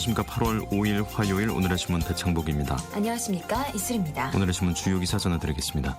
안녕하십니까. 8월 5일 화요일 오늘의 신문 배창복입니다. 안녕하십니까. 이슬입니다. 오늘의 신문 주요 기사 전해드리겠습니다.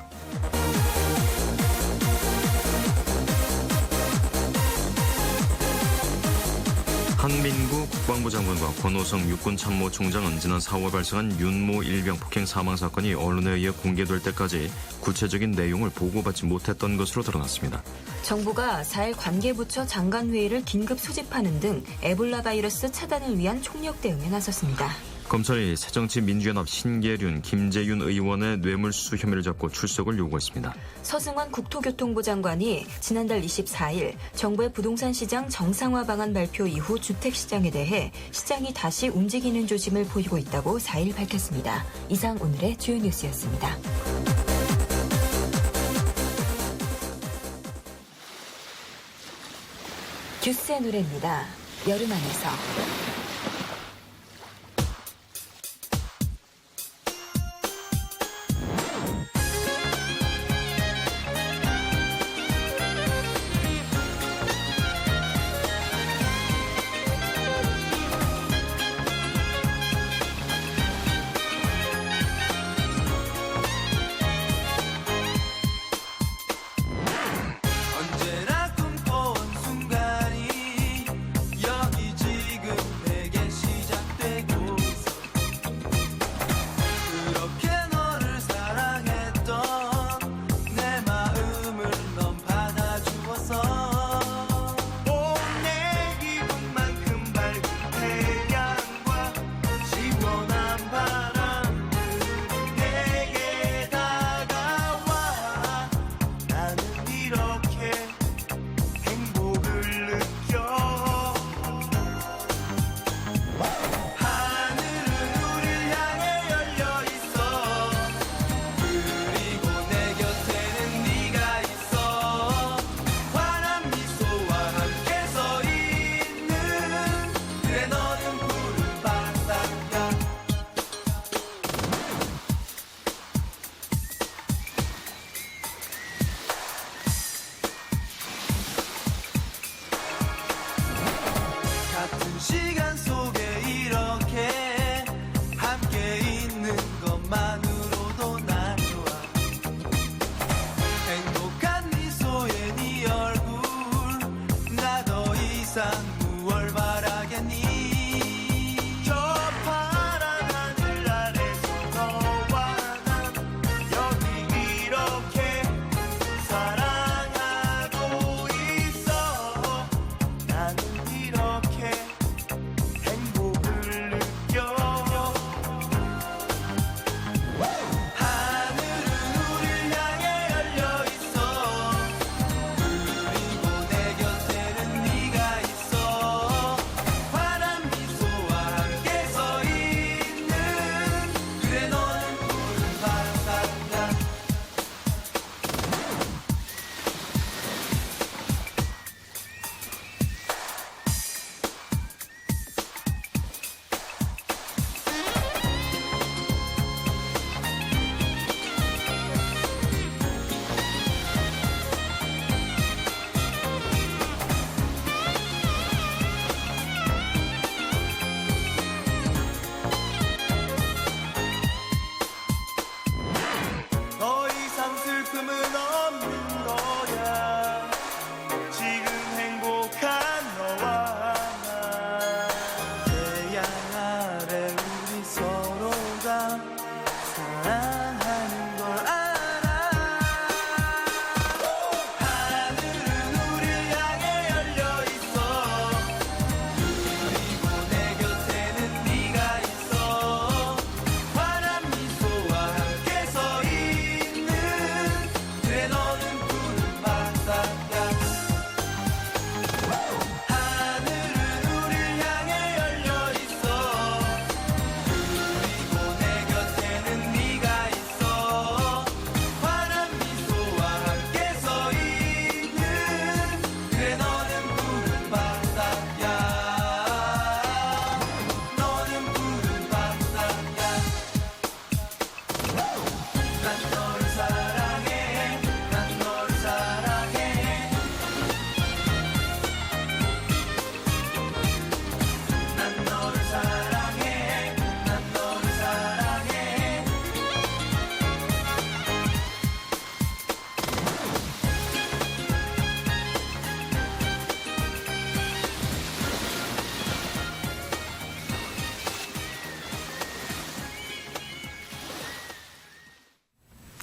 한민구 국방부 장관과 권오성 육군참모총장은 지난 4월 발생한 윤모 일병 폭행 사망 사건이 언론에 의해 공개될 때까지 구체적인 내용을 보고받지 못했던 것으로 드러났습니다. 정부가 4일 관계부처 장관회의를 긴급 소집하는 등 에볼라 바이러스 차단을 위한 총력 대응에 나섰습니다. 검찰이 새정치민주연합 신계륜, 김재윤 의원의 뇌물수수 혐의를 잡고 출석을 요구했습니다. 서승환 국토교통부 장관이 지난달 24일 정부의 부동산 시장 정상화 방안 발표 이후 주택시장에 대해 시장이 다시 움직이는 조짐을 보이고 있다고 4일 밝혔습니다. 이상 오늘의 주요 뉴스였습니다. 듀스의 노래입니다. 여름 안에서.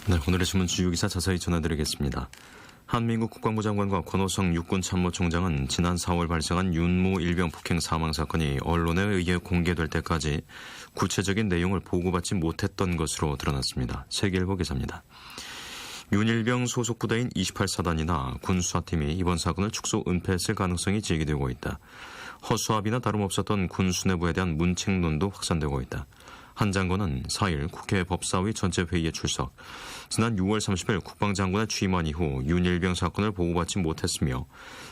네, 오늘의 신문 주요 기사 자세히 전해드리겠습니다. 한민국 국방부 장관과 권오성 육군참모총장은 지난 4월 발생한 윤모 일병 폭행 사망 사건이 언론에 의해 공개될 때까지 구체적인 내용을 보고받지 못했던 것으로 드러났습니다. 세계일보 기사입니다. 윤일병 소속 부대인 28사단이나 군수사팀이 이번 사건을 축소 은폐했을 가능성이 제기되고 있다. 허수아비나 다름없었던 군 수뇌부에 대한 문책론도 확산되고 있다. 한 장관은 4일 국회 법사위 전체 회의에 출석, 지난 6월 30일 국방장관에 취임한 이후 윤일병 사건을 보고받지 못했으며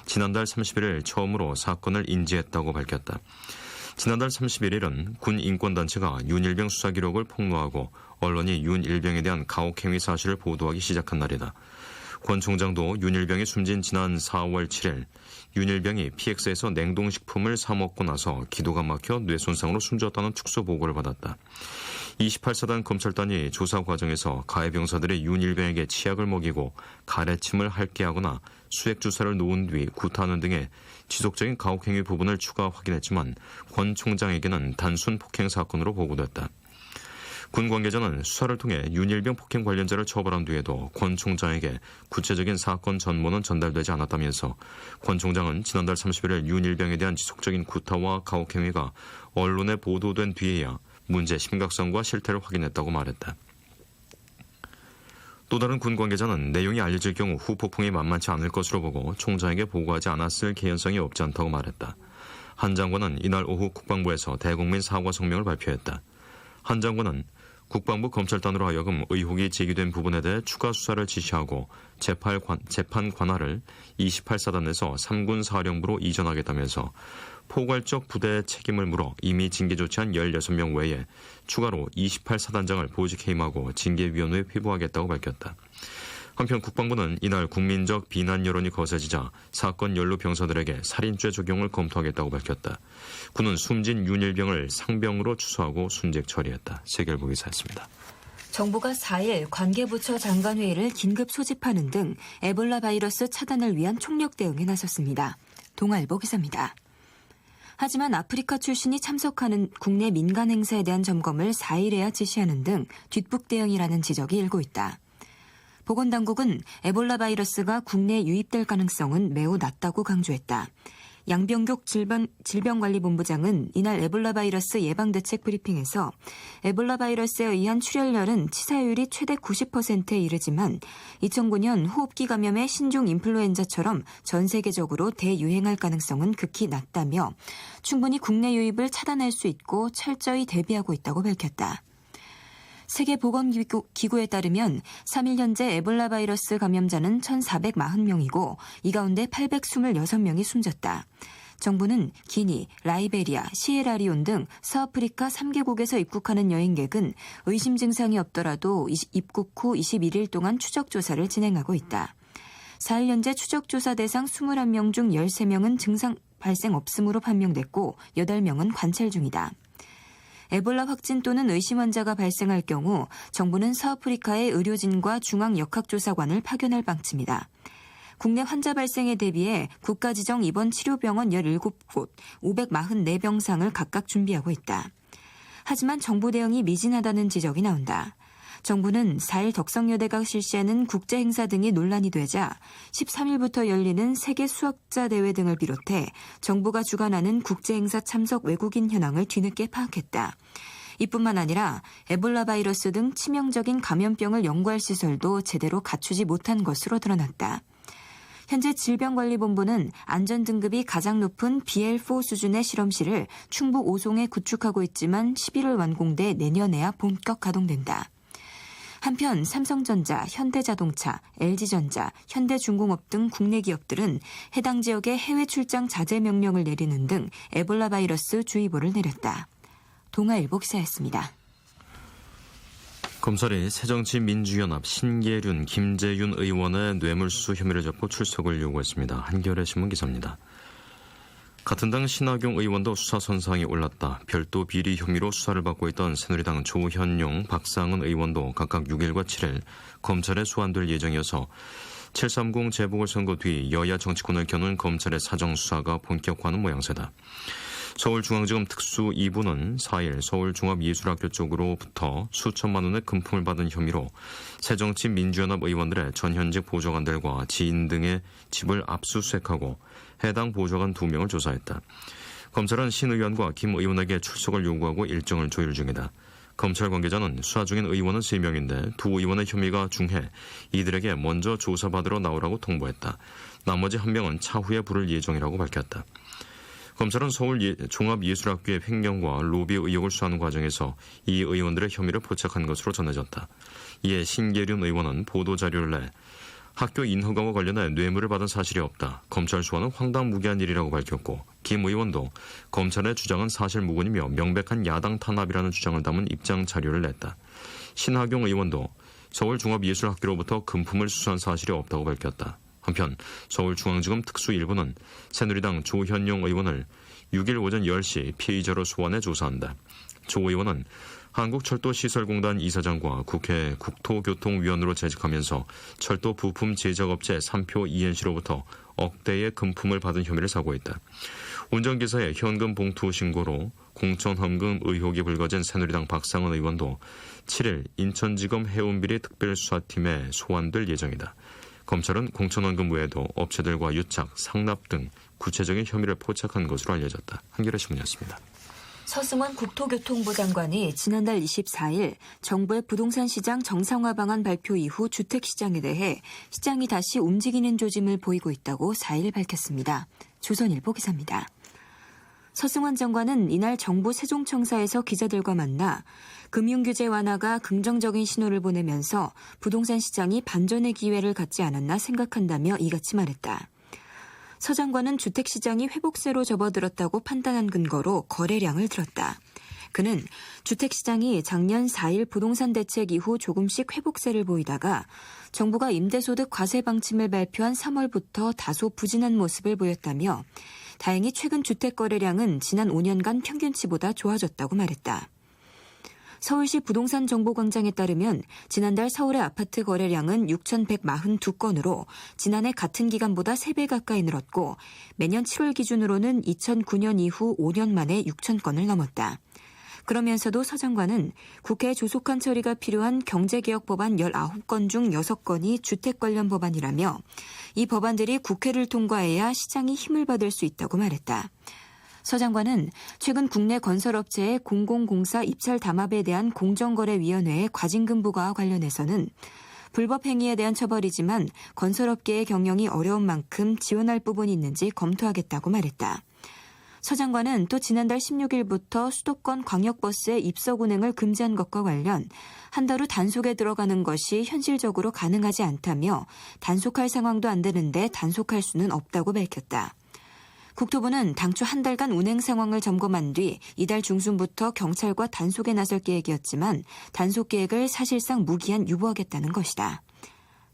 지난달 31일 처음으로 사건을 인지했다고 밝혔다. 지난달 31일은 군 인권단체가 윤일병 수사 기록을 폭로하고 언론이 윤일병에 대한 가혹행위 사실을 보도하기 시작한 날이다. 권 총장도 윤일병이 숨진 지난 4월 7일 윤일병이 PX에서 냉동식품을 사 먹고 나서 기도가 막혀 뇌손상으로 숨졌다는 축소 보고를 받았다. 28사단 검찰단이 조사 과정에서 가해 병사들이 윤일병에게 치약을 먹이고 가래침을 핥게 하거나 수액 주사를 놓은 뒤 구타하는 등의 지속적인 가혹행위 부분을 추가 확인했지만 권 총장에게는 단순 폭행 사건으로 보고됐다. 군 관계자는 수사를 통해 윤일병 폭행 관련자를 처벌한 뒤에도 권 총장에게 구체적인 사건 전모는 전달되지 않았다면서 권 총장은 지난달 31일 윤일병에 대한 지속적인 구타와 가혹행위가 언론에 보도된 뒤에야 문제 심각성과 실태를 확인했다고 말했다. 또 다른 군 관계자는 내용이 알려질 경우 후폭풍이 만만치 않을 것으로 보고 총장에게 보고하지 않았을 개연성이 없지 않다고 말했다. 한 장관은 이날 오후 국방부에서 대국민 사과 성명을 발표했다. 한 장관은 국방부 검찰단으로 하여금 의혹이 제기된 부분에 대해 추가 수사를 지시하고 재판 관할을 28사단에서 3군 사령부로 이전하겠다면서 포괄적 부대의 책임을 물어 이미 징계 조치한 16명 외에 추가로 28사단장을 보직 해임하고 징계위원회에 회부하겠다고 밝혔다. 한편 국방부는 이날 국민적 비난 여론이 거세지자 사건 연루 병사들에게 살인죄 적용을 검토하겠다고 밝혔다. 군은 숨진 윤일병을 상병으로 추수하고 순직 처리했다. 세계일보 기사였습니다. 정부가 4일 관계부처 장관회의를 긴급 소집하는 등 에볼라 바이러스 차단을 위한 총력 대응에 나섰습니다. 동아일보 기사입니다. 하지만 아프리카 출신이 참석하는 국내 민간 행사에 대한 점검을 4일에야 지시하는 등 뒷북 대응이라는 지적이 일고 있다. 보건당국은 에볼라 바이러스가 국내에 유입될 가능성은 매우 낮다고 강조했다. 양병국 질병관리본부장은 이날 에볼라 바이러스 예방대책 브리핑에서 에볼라 바이러스에 의한 출혈열은 치사율이 최대 90%에 이르지만 2009년 호흡기 감염의 신종 인플루엔자처럼 전 세계적으로 대유행할 가능성은 극히 낮다며 충분히 국내 유입을 차단할 수 있고 철저히 대비하고 있다고 밝혔다. 세계보건기구에 따르면 3일 현재 에볼라 바이러스 감염자는 1,440명이고 이 가운데 826명이 숨졌다. 정부는 기니, 라이베리아, 시에라리온 등 서아프리카 3개국에서 입국하는 여행객은 의심 증상이 없더라도 입국 후 21일 동안 추적조사를 진행하고 있다. 4일 현재 추적조사 대상 21명 중 13명은 증상 발생 없음으로 판명됐고 8명은 관찰 중이다. 에볼라 확진 또는 의심 환자가 발생할 경우 정부는 서아프리카의 의료진과 중앙역학조사관을 파견할 방침이다. 국내 환자 발생에 대비해 국가지정 입원 치료병원 17곳, 544병상을 각각 준비하고 있다. 하지만 정부 대응이 미진하다는 지적이 나온다. 정부는 4일 덕성여대가 실시하는 국제행사 등이 논란이 되자 13일부터 열리는 세계 수학자 대회 등을 비롯해 정부가 주관하는 국제행사 참석 외국인 현황을 뒤늦게 파악했다. 이뿐만 아니라 에볼라 바이러스 등 치명적인 감염병을 연구할 시설도 제대로 갖추지 못한 것으로 드러났다. 현재 질병관리본부는 안전등급이 가장 높은 BL4 수준의 실험실을 충북 오송에 구축하고 있지만 11월 완공돼 내년에야 본격 가동된다. 한편 삼성전자, 현대자동차, LG전자, 현대중공업 등 국내 기업들은 해당 지역에 해외 출장 자제 명령을 내리는 등 에볼라 바이러스 주의보를 내렸다. 동아일보 기사였습니다. 검찰이 새정치민주연합 신계륜, 김재윤 의원의 뇌물수수 혐의를 잡고 출석을 요구했습니다. 한겨레 신문 기사입니다. 같은 당 신하경 의원도 수사 선상에 올랐다. 별도 비리 혐의로 수사를 받고 있던 새누리당 조현용, 박상은 의원도 각각 6일과 7일 검찰에 소환될 예정이어서 730 재보궐선거 뒤 여야 정치권을 겨눈 검찰의 사정수사가 본격화하는 모양새다. 서울중앙지검 특수 2부는 4일 서울종합예술학교 쪽으로부터 수천만 원의 금품을 받은 혐의로 새정치민주연합 의원들의 전현직 보좌관들과 지인 등의 집을 압수수색하고 해당 보좌관 2명을 조사했다. 검찰은 신 의원과 김 의원에게 출석을 요구하고 일정을 조율 중이다. 검찰 관계자는 수사 중인 의원은 3명인데 두 의원의 혐의가 중해 이들에게 먼저 조사받으러 나오라고 통보했다. 나머지 1명은 차후에 부를 예정이라고 밝혔다. 검찰은 서울종합예술학교의 횡령과 로비 의혹을 수사하는 과정에서 이 의원들의 혐의를 포착한 것으로 전해졌다. 이에 신계륜 의원은 보도자료를 내 학교 인허가와 관련해 뇌물을 받은 사실이 없다. 검찰 수사는 황당무계한 일이라고 밝혔고 김 의원도 검찰의 주장은 사실무근이며 명백한 야당 탄압이라는 주장을 담은 입장 자료를 냈다. 신하경 의원도 서울종합예술학교로부터 금품을 수수한 사실이 없다고 밝혔다. 한편 서울중앙지검 특수 1부는 새누리당 조현용 의원을 6일 오전 10시 피의자로 소환해 조사한다. 조 의원은 한국철도시설공단 이사장과 국회 국토교통위원으로 재직하면서 철도 부품 제작업체 3표 이엔씨로부터 억대의 금품을 받은 혐의를 사고했다. 운전기사의 현금 봉투 신고로 공천헌금 의혹이 불거진 새누리당 박상은 의원도 7일 인천지검 해운비리 특별수사팀에 소환될 예정이다. 검찰은 공천헌금 외에도 업체들과 유착, 상납 등 구체적인 혐의를 포착한 것으로 알려졌다. 한겨레 신문이었습니다. 서승원 국토교통부 장관이 지난달 24일 정부의 부동산 시장 정상화 방안 발표 이후 주택시장에 대해 시장이 다시 움직이는 조짐을 보이고 있다고 4일 밝혔습니다. 조선일보 기사입니다. 서승원 장관은 이날 정부 세종청사에서 기자들과 만나 금융규제 완화가 긍정적인 신호를 보내면서 부동산 시장이 반전의 기회를 갖지 않았나 생각한다며 이같이 말했다. 서 장관은 주택시장이 회복세로 접어들었다고 판단한 근거로 거래량을 들었다. 그는 주택시장이 작년 4일 부동산 대책 이후 조금씩 회복세를 보이다가 정부가 임대소득 과세 방침을 발표한 3월부터 다소 부진한 모습을 보였다며 다행히 최근 주택 거래량은 지난 5년간 평균치보다 좋아졌다고 말했다. 서울시 부동산 정보광장에 따르면 지난달 서울의 아파트 거래량은 6,142건으로 지난해 같은 기간보다 3배 가까이 늘었고 매년 7월 기준으로는 2009년 이후 5년 만에 6,000건을 넘었다. 그러면서도 서 장관은 국회 조속한 처리가 필요한 경제개혁 법안 19건 중 6건이 주택 관련 법안이라며 이 법안들이 국회를 통과해야 시장이 힘을 받을 수 있다고 말했다. 서 장관은 최근 국내 건설업체의 공공공사 입찰 담합에 대한 공정거래위원회의 과징금 부과와 관련해서는 불법 행위에 대한 처벌이지만 건설업계의 경영이 어려운 만큼 지원할 부분이 있는지 검토하겠다고 말했다. 서 장관은 또 지난달 16일부터 수도권 광역버스의 입석 운행을 금지한 것과 관련 한 달 후 단속에 들어가는 것이 현실적으로 가능하지 않다며 단속할 상황도 안 되는데 단속할 수는 없다고 밝혔다. 국토부는 당초 한 달간 운행 상황을 점검한 뒤 이달 중순부터 경찰과 단속에 나설 계획이었지만 단속 계획을 사실상 무기한 유보하겠다는 것이다.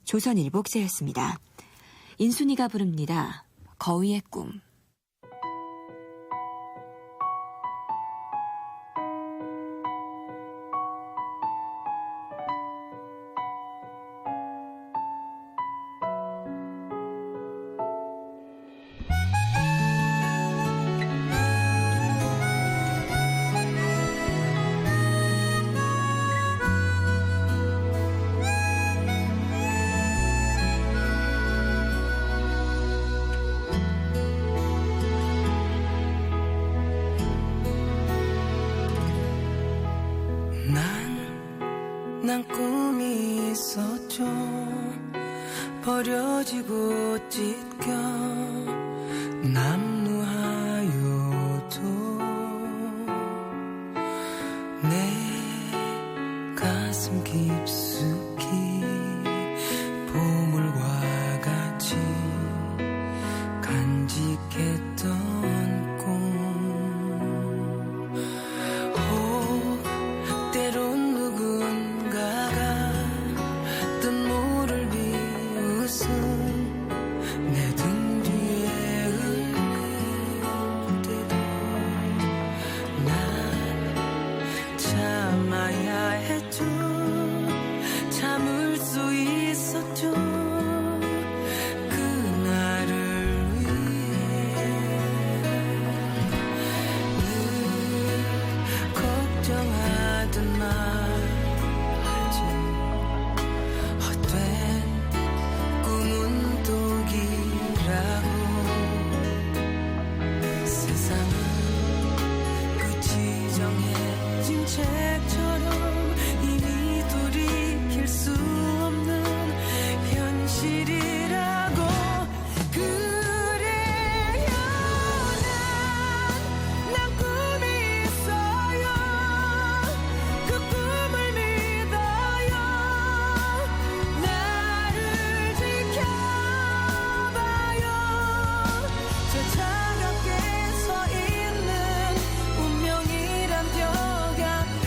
조선일보 기자였습니다. 인순이가 부릅니다. 거위의 꿈. 난 꿈이 있었죠. 버려지고 찢겨 남루하여도 내 가슴 깊숙이 보물과 같이 간직했던 꿈. 때론 누군가가 눈물을 비웃음 내 등 뒤에 흘릴 때도 난 참아야 했죠. 하든 말지 헛된 꿈은 독이라고 세상은 끝이 정해진 책처럼 이미 돌이킬 수 없는 현실이라고 그래요 난 꿈이 있어요 그 꿈을 믿어요 나를 지켜봐요 저 차갑게 서 있는 운명이란 벽 앞에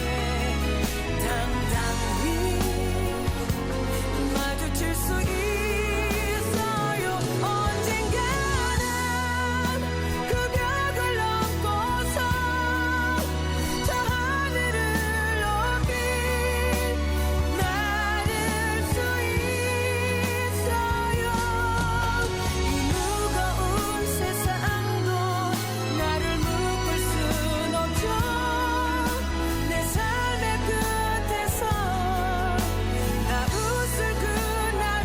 당당히 마주칠 수 있어요 언젠가는 그 벽을 넘고서 저 하늘을 높이 나를 수 있어요 이 무거운 세상도 나를 묶을 순 없죠 내 삶의 끝에서 나 웃을 그날을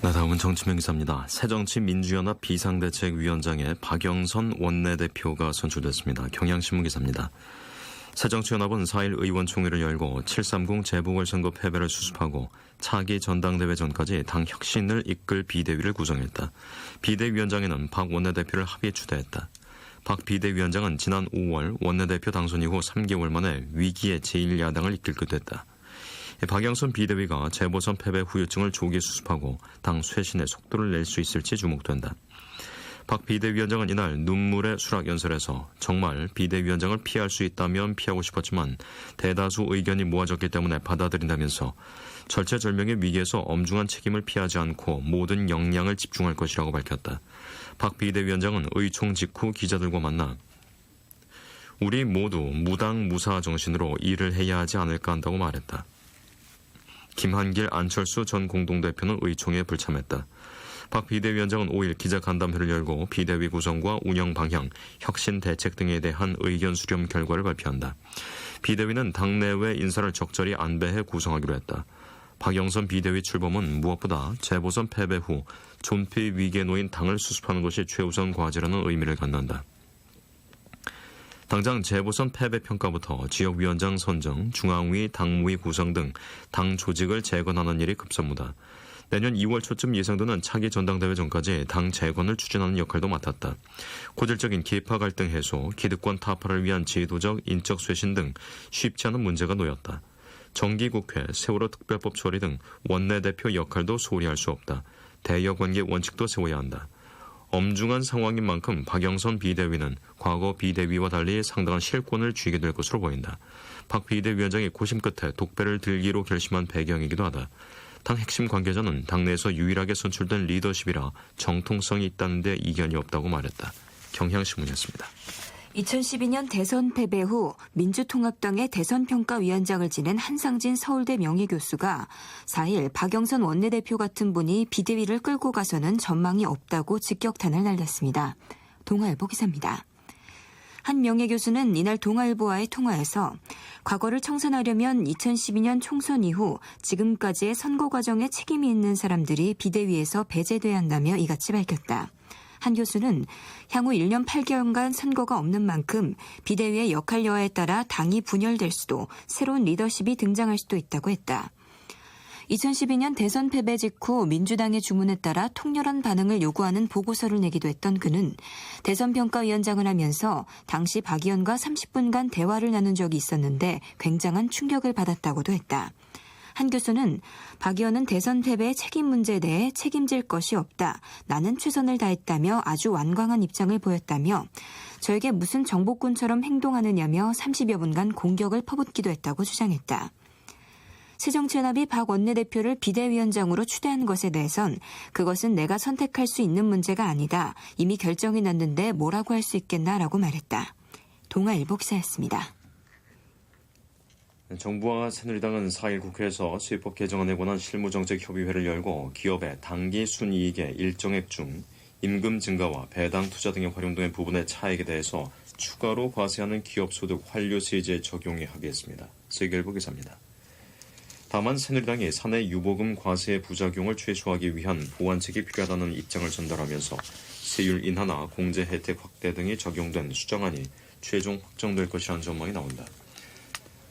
네, 다음은 정치명 기사입니다. 새정치민주연합 비상대책위원장에 박영선 원내대표가 선출됐습니다. 경향신문 기사입니다. 새정치연합은 4일 의원총회를 열고 730 재보궐선거 패배를 수습하고 차기 전당대회 전까지 당 혁신을 이끌 비대위를 구성했다. 비대위원장에는 박 원내대표를 합의 추대했다. 박 비대위원장은 지난 5월 원내대표 당선 이후 3개월 만에 위기의 제1야당을 이끌게 됐다. 박영선 비대위가 재보선 패배 후유증을 조기 수습하고 당 쇄신에 속도를 낼 수 있을지 주목된다. 박 비대위원장은 이날 눈물의 수락연설에서 정말 비대위원장을 피할 수 있다면 피하고 싶었지만 대다수 의견이 모아졌기 때문에 받아들인다면서 절체절명의 위기에서 엄중한 책임을 피하지 않고 모든 역량을 집중할 것이라고 밝혔다. 박 비대위원장은 의총 직후 기자들과 만나 우리 모두 무당무사 정신으로 일을 해야 하지 않을까 한다고 말했다. 김한길, 안철수 전 공동대표는 의총에 불참했다. 박 비대위원장은 5일 기자간담회를 열고 비대위 구성과 운영 방향, 혁신 대책 등에 대한 의견 수렴 결과를 발표한다. 비대위는 당내외 인사를 적절히 안배해 구성하기로 했다. 박영선 비대위 출범은 무엇보다 재보선 패배 후 존폐 위기에 놓인 당을 수습하는 것이 최우선 과제라는 의미를 갖는다. 당장 재보선 패배 평가부터 지역위원장 선정, 중앙위, 당무위 구성 등 당 조직을 재건하는 일이 급선무다. 내년 2월 초쯤 예상되는 차기 전당대회 전까지 당 재건을 추진하는 역할도 맡았다. 고질적인 계파 갈등 해소, 기득권 타파를 위한 제도적, 인적 쇄신 등 쉽지 않은 문제가 놓였다. 정기국회, 세월호 특별법 처리 등 원내대표 역할도 소홀히 할 수 없다. 대여관계 원칙도 세워야 한다. 엄중한 상황인 만큼 박영선 비대위는 과거 비대위와 달리 상당한 실권을 쥐게 될 것으로 보인다. 박 비대위원장이 고심 끝에 독배를 들기로 결심한 배경이기도 하다. 당 핵심 관계자는 당내에서 유일하게 선출된 리더십이라 정통성이 있다는 데 이견이 없다고 말했다. 경향신문이었습니다. 2012년 대선 패배 후 민주통합당의 대선평가위원장을 지낸 한상진 서울대 명예교수가 4일 박영선 원내대표 같은 분이 비대위를 끌고 가서는 전망이 없다고 직격탄을 날렸습니다. 동아일보 기사입니다. 한 명예교수는 이날 동아일보와의 통화에서 과거를 청산하려면 2012년 총선 이후 지금까지의 선거 과정에 책임이 있는 사람들이 비대위에서 배제돼야 한다며 이같이 밝혔다. 한 교수는 향후 1년 8개월간 선거가 없는 만큼 비대위의 역할 여하에 따라 당이 분열될 수도 새로운 리더십이 등장할 수도 있다고 했다. 2012년 대선 패배 직후 민주당의 주문에 따라 통렬한 반응을 요구하는 보고서를 내기도 했던 그는 대선평가위원장을 하면서 당시 박 의원과 30분간 대화를 나눈 적이 있었는데 굉장한 충격을 받았다고도 했다. 한 교수는 박 의원은 대선 패배의 책임 문제에 대해 책임질 것이 없다. 나는 최선을 다했다며 아주 완강한 입장을 보였다며 저에게 무슨 정복군처럼 행동하느냐며 30여 분간 공격을 퍼붓기도 했다고 주장했다. 새정치연합이 박 원내대표를 비대위원장으로 추대한 것에 대해선 그것은 내가 선택할 수 있는 문제가 아니다. 이미 결정이 났는데 뭐라고 할 수 있겠나라고 말했다. 동아일보 기사였습니다. 정부와 새누리당은 4일 국회에서 수입법 개정안에 관한 실무정책협의회를 열고 기업의 당기 순이익의 일정액 중 임금 증가와 배당 투자 등에 활용된 부분의 차액에 대해서 추가로 과세하는 기업소득 환류세제 적용에 하겠습니다. 세계일보 기사입니다. 다만 새누리당이 사내 유보금 과세의 부작용을 최소화하기 위한 보완책이 필요하다는 입장을 전달하면서 세율 인하나 공제 혜택 확대 등이 적용된 수정안이 최종 확정될 것이라는 전망이 나온다.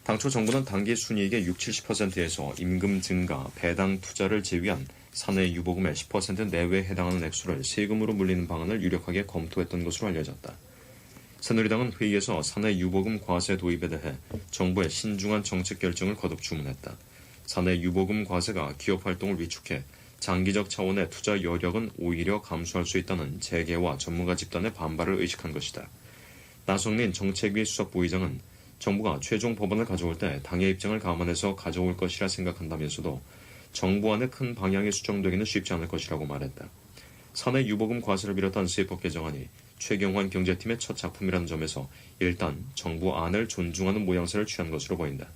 당초 정부는 당기 순이익의 60-70%에서 임금 증가, 배당 투자를 제외한 사내 유보금의 10% 내외에 해당하는 액수를 세금으로 물리는 방안을 유력하게 검토했던 것으로 알려졌다. 새누리당은 회의에서 사내 유보금 과세 도입에 대해 정부의 신중한 정책 결정을 거듭 주문했다. 사내 유보금 과세가 기업 활동을 위축해 장기적 차원의 투자 여력은 오히려 감소할 수 있다는 재계와 전문가 집단의 반발을 의식한 것이다. 나성민 정책위 수석부의장은 정부가 최종 법안을 가져올 때 당의 입장을 감안해서 가져올 것이라 생각한다면서도 정부 안의 큰 방향이 수정되기는 쉽지 않을 것이라고 말했다. 사내 유보금 과세를 비롯한 세법 개정안이 최경환 경제팀의 첫 작품이라는 점에서 일단 정부 안을 존중하는 모양새를 취한 것으로 보인다.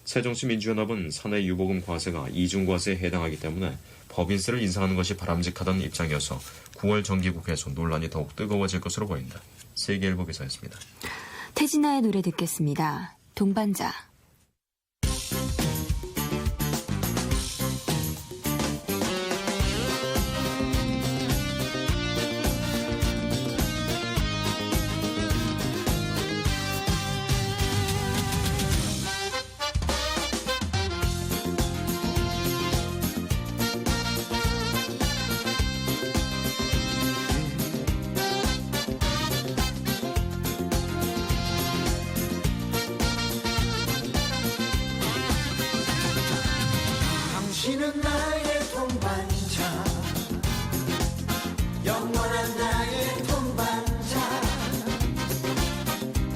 새정치민주연합은 사내 유보금 과세가 이중과세에 해당하기 때문에 법인세를 인상하는 것이 바람직하다는 입장이어서 9월 정기국회에서 논란이 더욱 뜨거워질 것으로 보인다. 세계일보 기사였습니다. 태진아의 노래 듣겠습니다. 동반자. 당신은 나의 동반자, 영원한 나의 동반자,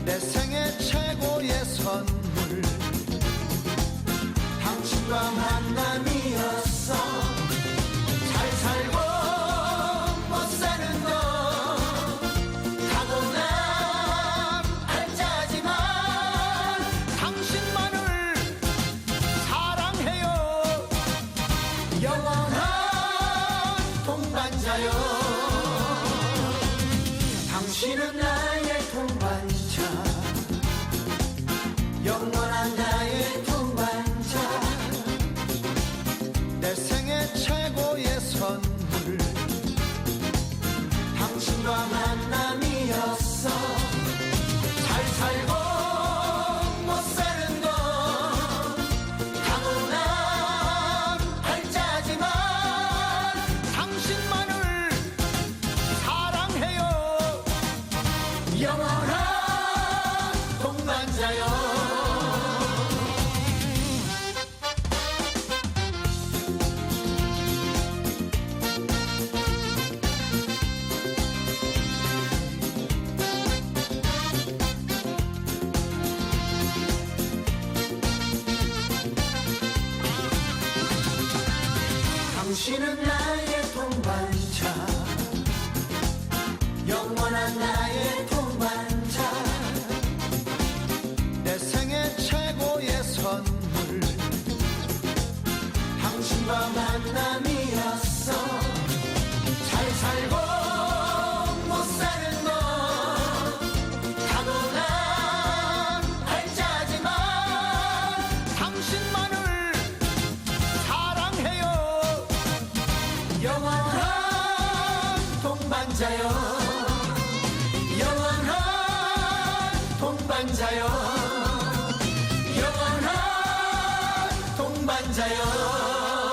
내 생애 최고의 선물, 당신과 만남이었어. 잘 살고 못 사는 건 타고난 알짜지만 당신만을 사랑해요. 영원한 동반자요. 당신은 나의 동반자, 영원한 나의 동반자, 내 생애 최고의 선물, 당신과 만남이었어. 잘 살고 못 사는 건 타고난 알짜지만 당신만을 사랑해요. 영원한 동반자요. 당신은 나의 동반자, 영원한 나의 동반자, 내 생애 최고의 선물, 당신과 만남이었어. 잘 살고 못 사는 건 타고난 알짜지만 당신만을 사랑해요. 영원한 동반자요. 영원한 동반자요. 영원한 동반자요.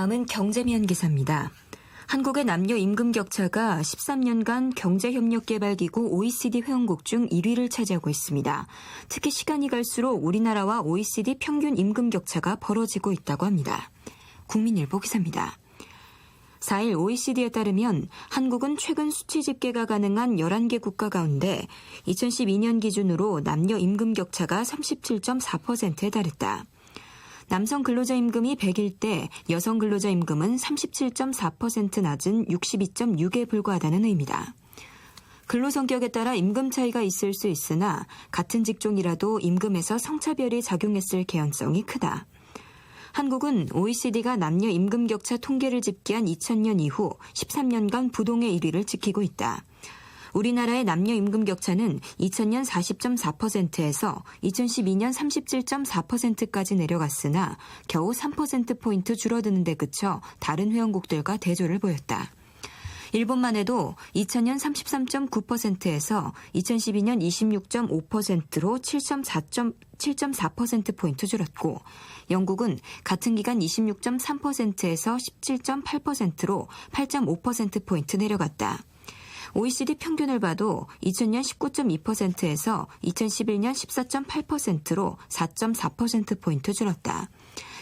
다음은 경제면 기사입니다. 한국의 남녀 임금 격차가 13년간 경제협력개발기구 OECD 회원국 중 1위를 차지하고 있습니다. 특히 시간이 갈수록 우리나라와 OECD 평균 임금 격차가 벌어지고 있다고 합니다. 국민일보 기사입니다. 4일 OECD에 따르면 한국은 최근 수치 집계가 가능한 11개 국가 가운데 2012년 기준으로 남녀 임금 격차가 37.4%에 달했다. 남성 근로자 임금이 100일 때 여성 근로자 임금은 37.4% 낮은 62.6에 불과하다는 의미다. 근로 성격에 따라 임금 차이가 있을 수 있으나 같은 직종이라도 임금에서 성차별이 작용했을 개연성이 크다. 한국은 OECD가 남녀 임금 격차 통계를 집계한 2000년 이후 13년간 부동의 1위를 지키고 있다. 우리나라의 남녀 임금 격차는 2000년 40.4%에서 2012년 37.4%까지 내려갔으나 겨우 3%포인트 줄어드는 데 그쳐 다른 회원국들과 대조를 보였다. 일본만 해도 2000년 33.9%에서 2012년 26.5%로 7.4%포인트 줄었고 영국은 같은 기간 26.3%에서 17.8%로 8.5%포인트 내려갔다. OECD 평균을 봐도 2000년 19.2%에서 2011년 14.8%로 4.4%포인트 줄었다.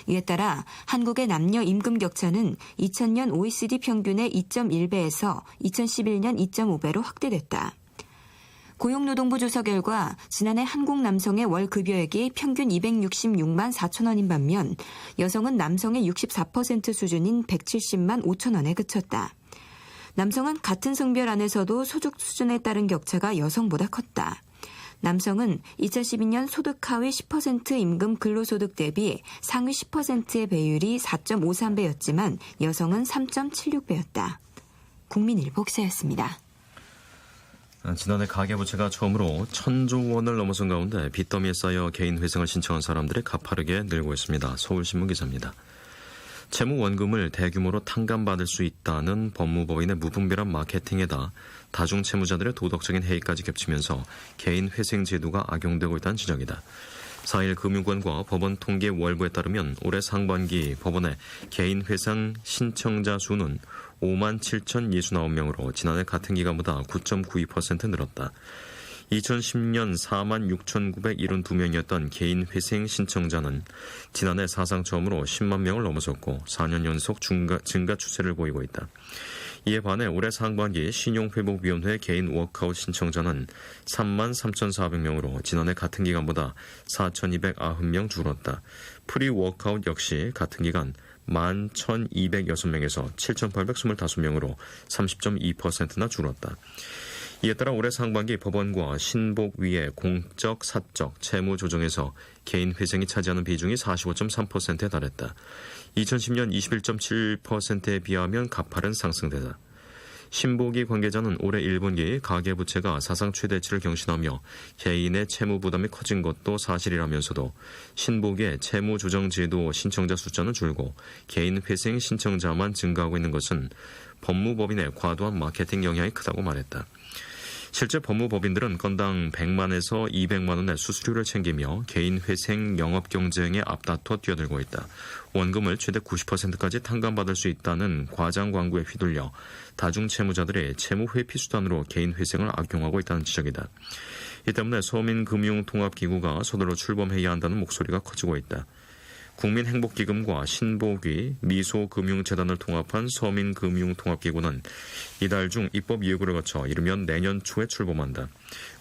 이에 따라 한국의 남녀 임금 격차는 2000년 OECD 평균의 2.1배에서 2011년 2.5배로 확대됐다. 고용노동부 조사 결과 지난해 한국 남성의 월 급여액이 평균 266만 4천 원인 반면 여성은 남성의 64% 수준인 170만 5천 원에 그쳤다. 남성은 같은 성별 안에서도 소득 수준에 따른 격차가 여성보다 컸다. 남성은 2012년 소득 하위 10% 임금 근로소득 대비 상위 10%의 배율이 4.53배였지만 여성은 3.76배였다. 국민일보 기사였습니다. 지난해 가계부채가 처음으로 1,000조 원을 넘어선 가운데 빚더미에 쌓여 개인 회생을 신청한 사람들이 가파르게 늘고 있습니다. 서울신문 기사입니다. 채무 원금을 대규모로 탕감받을 수 있다는 법무법인의 무분별한 마케팅에다 다중채무자들의 도덕적인 해이까지 겹치면서 개인 회생 제도가 악용되고 있다는 지적이다. 4일 금융권과 법원 통계 월부에 따르면 올해 상반기 법원의 개인 회생 신청자 수는 57,069명으로 지난해 같은 기간보다 9.92% 늘었다. 2010년 46,972명이었던 개인 회생 신청자는 지난해 사상 처음으로 10만 명을 넘어섰고 4년 연속 증가 추세를 보이고 있다. 이에 반해 올해 상반기 신용회복위원회 개인 워크아웃 신청자는 3만 3,400명으로 지난해 같은 기간보다 4,290명 줄었다. 프리 워크아웃 역시 같은 기간 11,206명에서 7,825명으로 30.2%나 줄었다. 이에 따라 올해 상반기 법원과 신복위의 공적, 사적, 채무 조정에서 개인 회생이 차지하는 비중이 45.3%에 달했다. 2010년 21.7%에 비하면 가파른 상승세다. 신복위 관계자는 올해 1분기 가계부채가 사상 최대치를 경신하며 개인의 채무 부담이 커진 것도 사실이라면서도 신복위의 채무 조정 제도 신청자 숫자는 줄고 개인 회생 신청자만 증가하고 있는 것은 법무법인의 과도한 마케팅 영향이 크다고 말했다. 실제 법무법인들은 건당 100만에서 200만 원의 수수료를 챙기며 개인 회생 영업 경쟁에 앞다퉈 뛰어들고 있다. 원금을 최대 90%까지 탕감받을 수 있다는 과장 광고에 휘둘려 다중채무자들의 채무 회피 수단으로 개인 회생을 악용하고 있다는 지적이다. 이 때문에 서민금융통합기구가 서둘러 출범해야 한다는 목소리가 커지고 있다. 국민행복기금과 신복위, 미소금융재단을 통합한 서민금융통합기구는 이달 중 입법 예고를 거쳐 이르면 내년 초에 출범한다.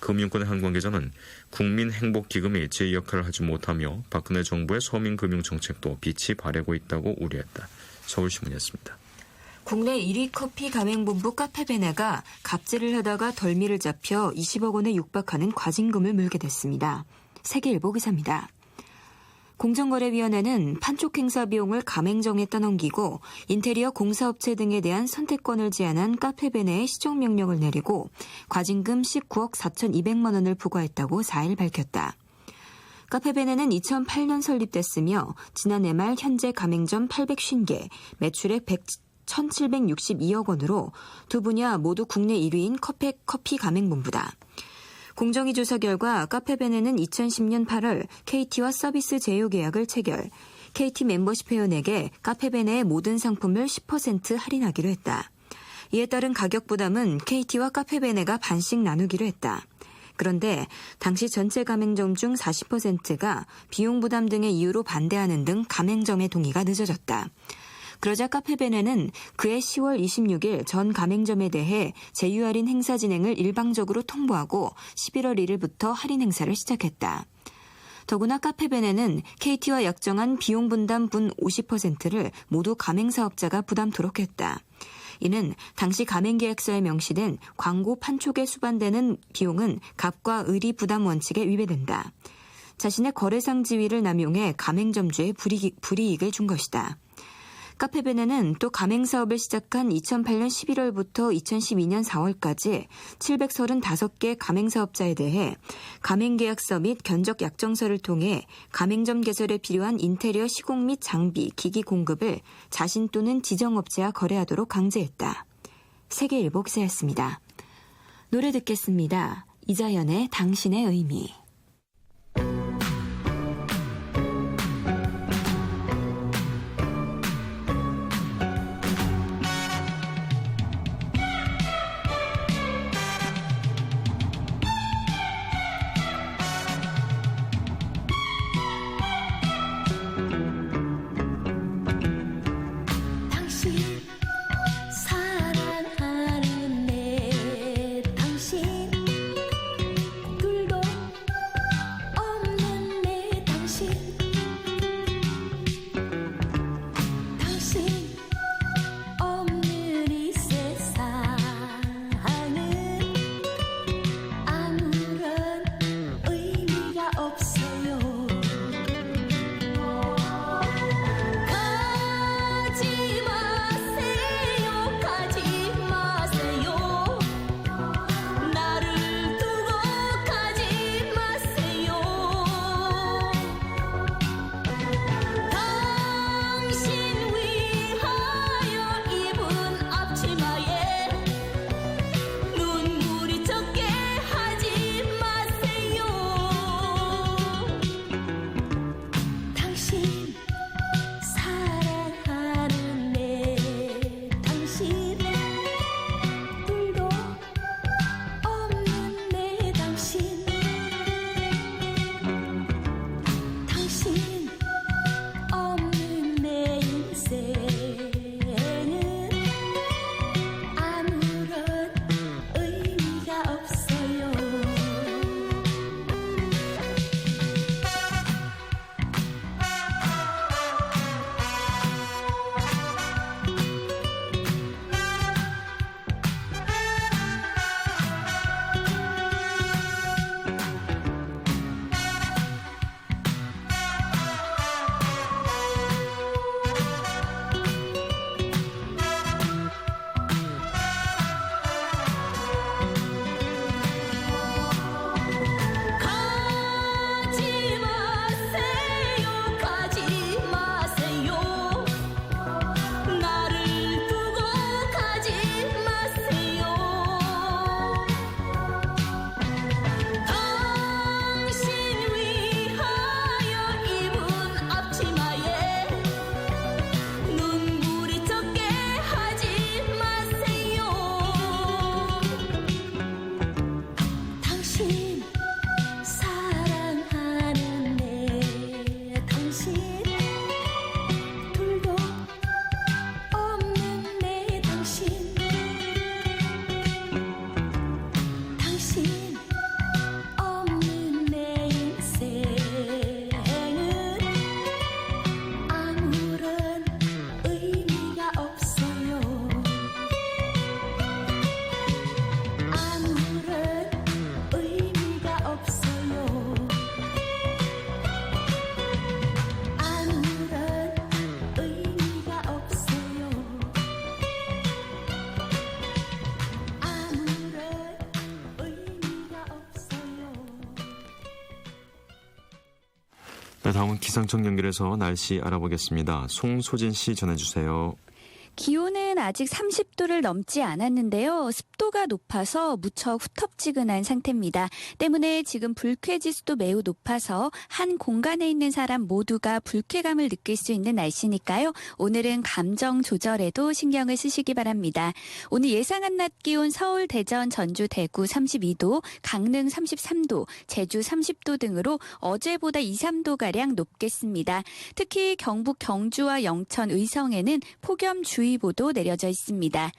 금융권의 한 관계자는 국민행복기금이 제 역할을 하지 못하며 박근혜 정부의 서민금융정책도 빛이 바래고 있다고 우려했다. 서울신문이었습니다. 국내 1위 커피 가맹본부 카페베네가 갑질을 하다가 덜미를 잡혀 20억 원에 육박하는 과징금을 물게 됐습니다. 세계일보 기사입니다. 공정거래위원회는 판촉 행사 비용을 가맹점에 떠넘기고 인테리어 공사업체 등에 대한 선택권을 제한한 카페베네에 시정명령을 내리고 과징금 19억 4,200만 원을 부과했다고 4일 밝혔다. 카페베네는 2008년 설립됐으며 지난해 말 현재 가맹점 850개, 매출액 1,762억 원으로 두 분야 모두 국내 1위인 커피 가맹본부다. 공정위 조사 결과 카페베네는 2010년 8월 KT와 서비스 제휴 계약을 체결, KT 멤버십 회원에게 카페베네의 모든 상품을 10% 할인하기로 했다. 이에 따른 가격 부담은 KT와 카페베네가 반씩 나누기로 했다. 그런데 당시 전체 가맹점 중 40%가 비용 부담 등의 이유로 반대하는 등 가맹점의 동의가 늦어졌다. 그러자 카페베네는 그해 10월 26일 전 가맹점에 대해 제휴 할인 행사 진행을 일방적으로 통보하고 11월 1일부터 할인 행사를 시작했다. 더구나 카페베네는 KT와 약정한 비용 분담 분 50%를 모두 가맹사업자가 부담토록 했다. 이는 당시 가맹계약서에 명시된 광고 판촉에 수반되는 비용은 갑과 을이 부담 원칙에 위배된다. 자신의 거래상 지위를 남용해 가맹점주에 불이익을 준 것이다. 카페베네는 또 가맹사업을 시작한 2008년 11월부터 2012년 4월까지 735개 가맹사업자에 대해 가맹계약서 및 견적 약정서를 통해 가맹점 개설에 필요한 인테리어 시공 및 장비, 기기 공급을 자신 또는 지정업체와 거래하도록 강제했다. 세계일보 기사였습니다. 노래 듣겠습니다. 이자연의 당신의 의미. 네, 다음은 기상청 연결해서 날씨 알아보겠습니다. 송소진 씨 전해주세요. 기온은 아직 30도를 넘지 않았는데요. 습도 속도가 높아서 무척 후텁지근한 상태입니다. 때문에 지금 불쾌지수도 매우 높아서 한 공간에 있는 사람 모두가 불쾌감을 느낄 수 있는 날씨니까요. 오늘은 감정 조절에도 신경을 쓰시기 바랍니다. 오늘 예상한 낮 기온 서울, 대전, 전주, 대구 32도, 강릉 33도, 제주 30도 등으로 어제보다 2, 3도가량 높겠습니다. 특히 경북 경주와 영천, 의성에는 폭염주의보도 내려져 있습니다.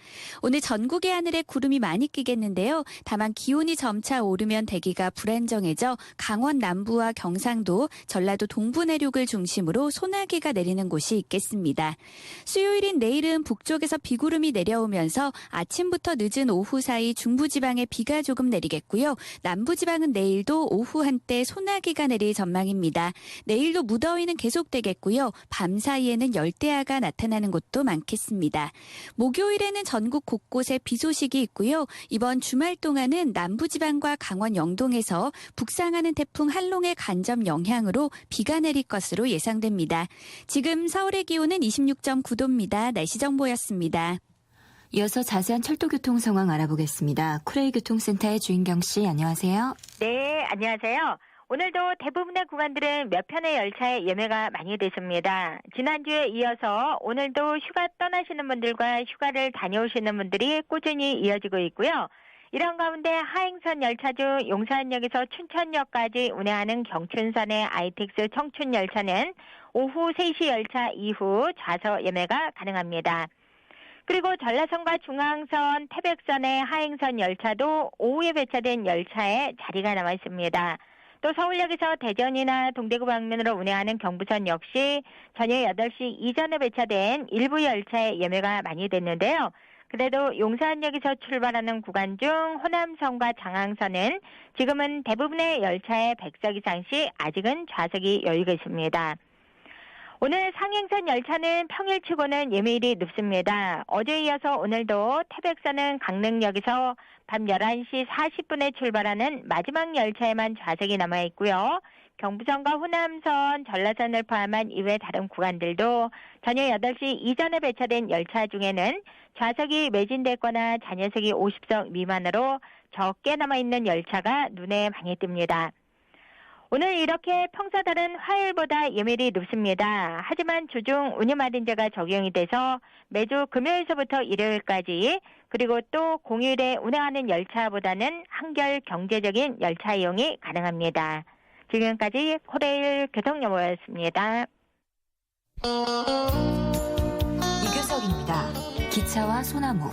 오늘 전국의 하늘에 구름이 많이 끼겠는데요. 다만 기온이 점차 오르면 대기가 불안정해져 강원 남부와 경상도, 전라도 동부 내륙을 중심으로 소나기가 내리는 곳이 있겠습니다. 수요일인 내일은 북쪽에서 비구름이 내려오면서 아침부터 늦은 오후 사이 중부지방에 비가 조금 내리겠고요. 남부지방은 내일도 오후 한때 소나기가 내릴 전망입니다. 내일도 무더위는 계속되겠고요. 밤 사이에는 열대야가 나타나는 곳도 많겠습니다. 목요일에는 전국 곳곳에 비 소식이 있고요. 이번 주말 동안은 남부지방과 강원 영동에서 북상하는 태풍 한롱의 간접 영향으로 비가 내릴 것으로 예상됩니다. 지금 서울의 기온은 26.9도입니다. 날씨 정보였습니다. 이어서 자세한 철도 교통 상황 알아보겠습니다. 쿠레이 교통센터의 주인경 씨, 안녕하세요. 네, 안녕하세요. 오늘도 대부분의 구간들은 몇 편의 열차에 예매가 많이 됐습니다. 지난주에 이어서 오늘도 휴가 떠나시는 분들과 휴가를 다녀오시는 분들이 꾸준히 이어지고 있고요. 이런 가운데 하행선 열차 중 용산역에서 춘천역까지 운행하는 경춘선의 ITX 청춘 열차는 오후 3시 열차 이후 좌석 예매가 가능합니다. 그리고 전라선과 중앙선, 태백선의 하행선 열차도 오후에 배차된 열차에 자리가 남아 있습니다. 또 서울역에서 대전이나 동대구 방면으로 운행하는 경부선 역시 저녁 8시 이전에 배차된 일부 열차의 예매가 많이 됐는데요. 그래도 용산역에서 출발하는 구간 중 호남선과 장항선은 지금은 대부분의 열차의 100석 이상 시 아직은 좌석이 여유가 있습니다. 오늘 상행선 열차는 평일치고는 예매율이 높습니다. 어제에 이어서 오늘도 태백선은 강릉역에서 밤 11시 40분에 출발하는 마지막 열차에만 좌석이 남아있고요. 경부선과 호남선, 전라선을 포함한 이외 다른 구간들도 저녁 8시 이전에 배차된 열차 중에는 좌석이 매진됐거나 잔여석이 50석 미만으로 적게 남아있는 열차가 눈에 많이 띕니다. 오늘 이렇게 평소 다른 화요일보다 예매율이 높습니다. 하지만 주중 운임 할인제가 적용이 돼서 매주 금요일서부터 일요일까지 그리고 또 공휴일에 운행하는 열차보다는 한결 경제적인 열차 이용이 가능합니다. 지금까지 코레일 교통정보였습니다. 이규석입니다. 기차와 소나무.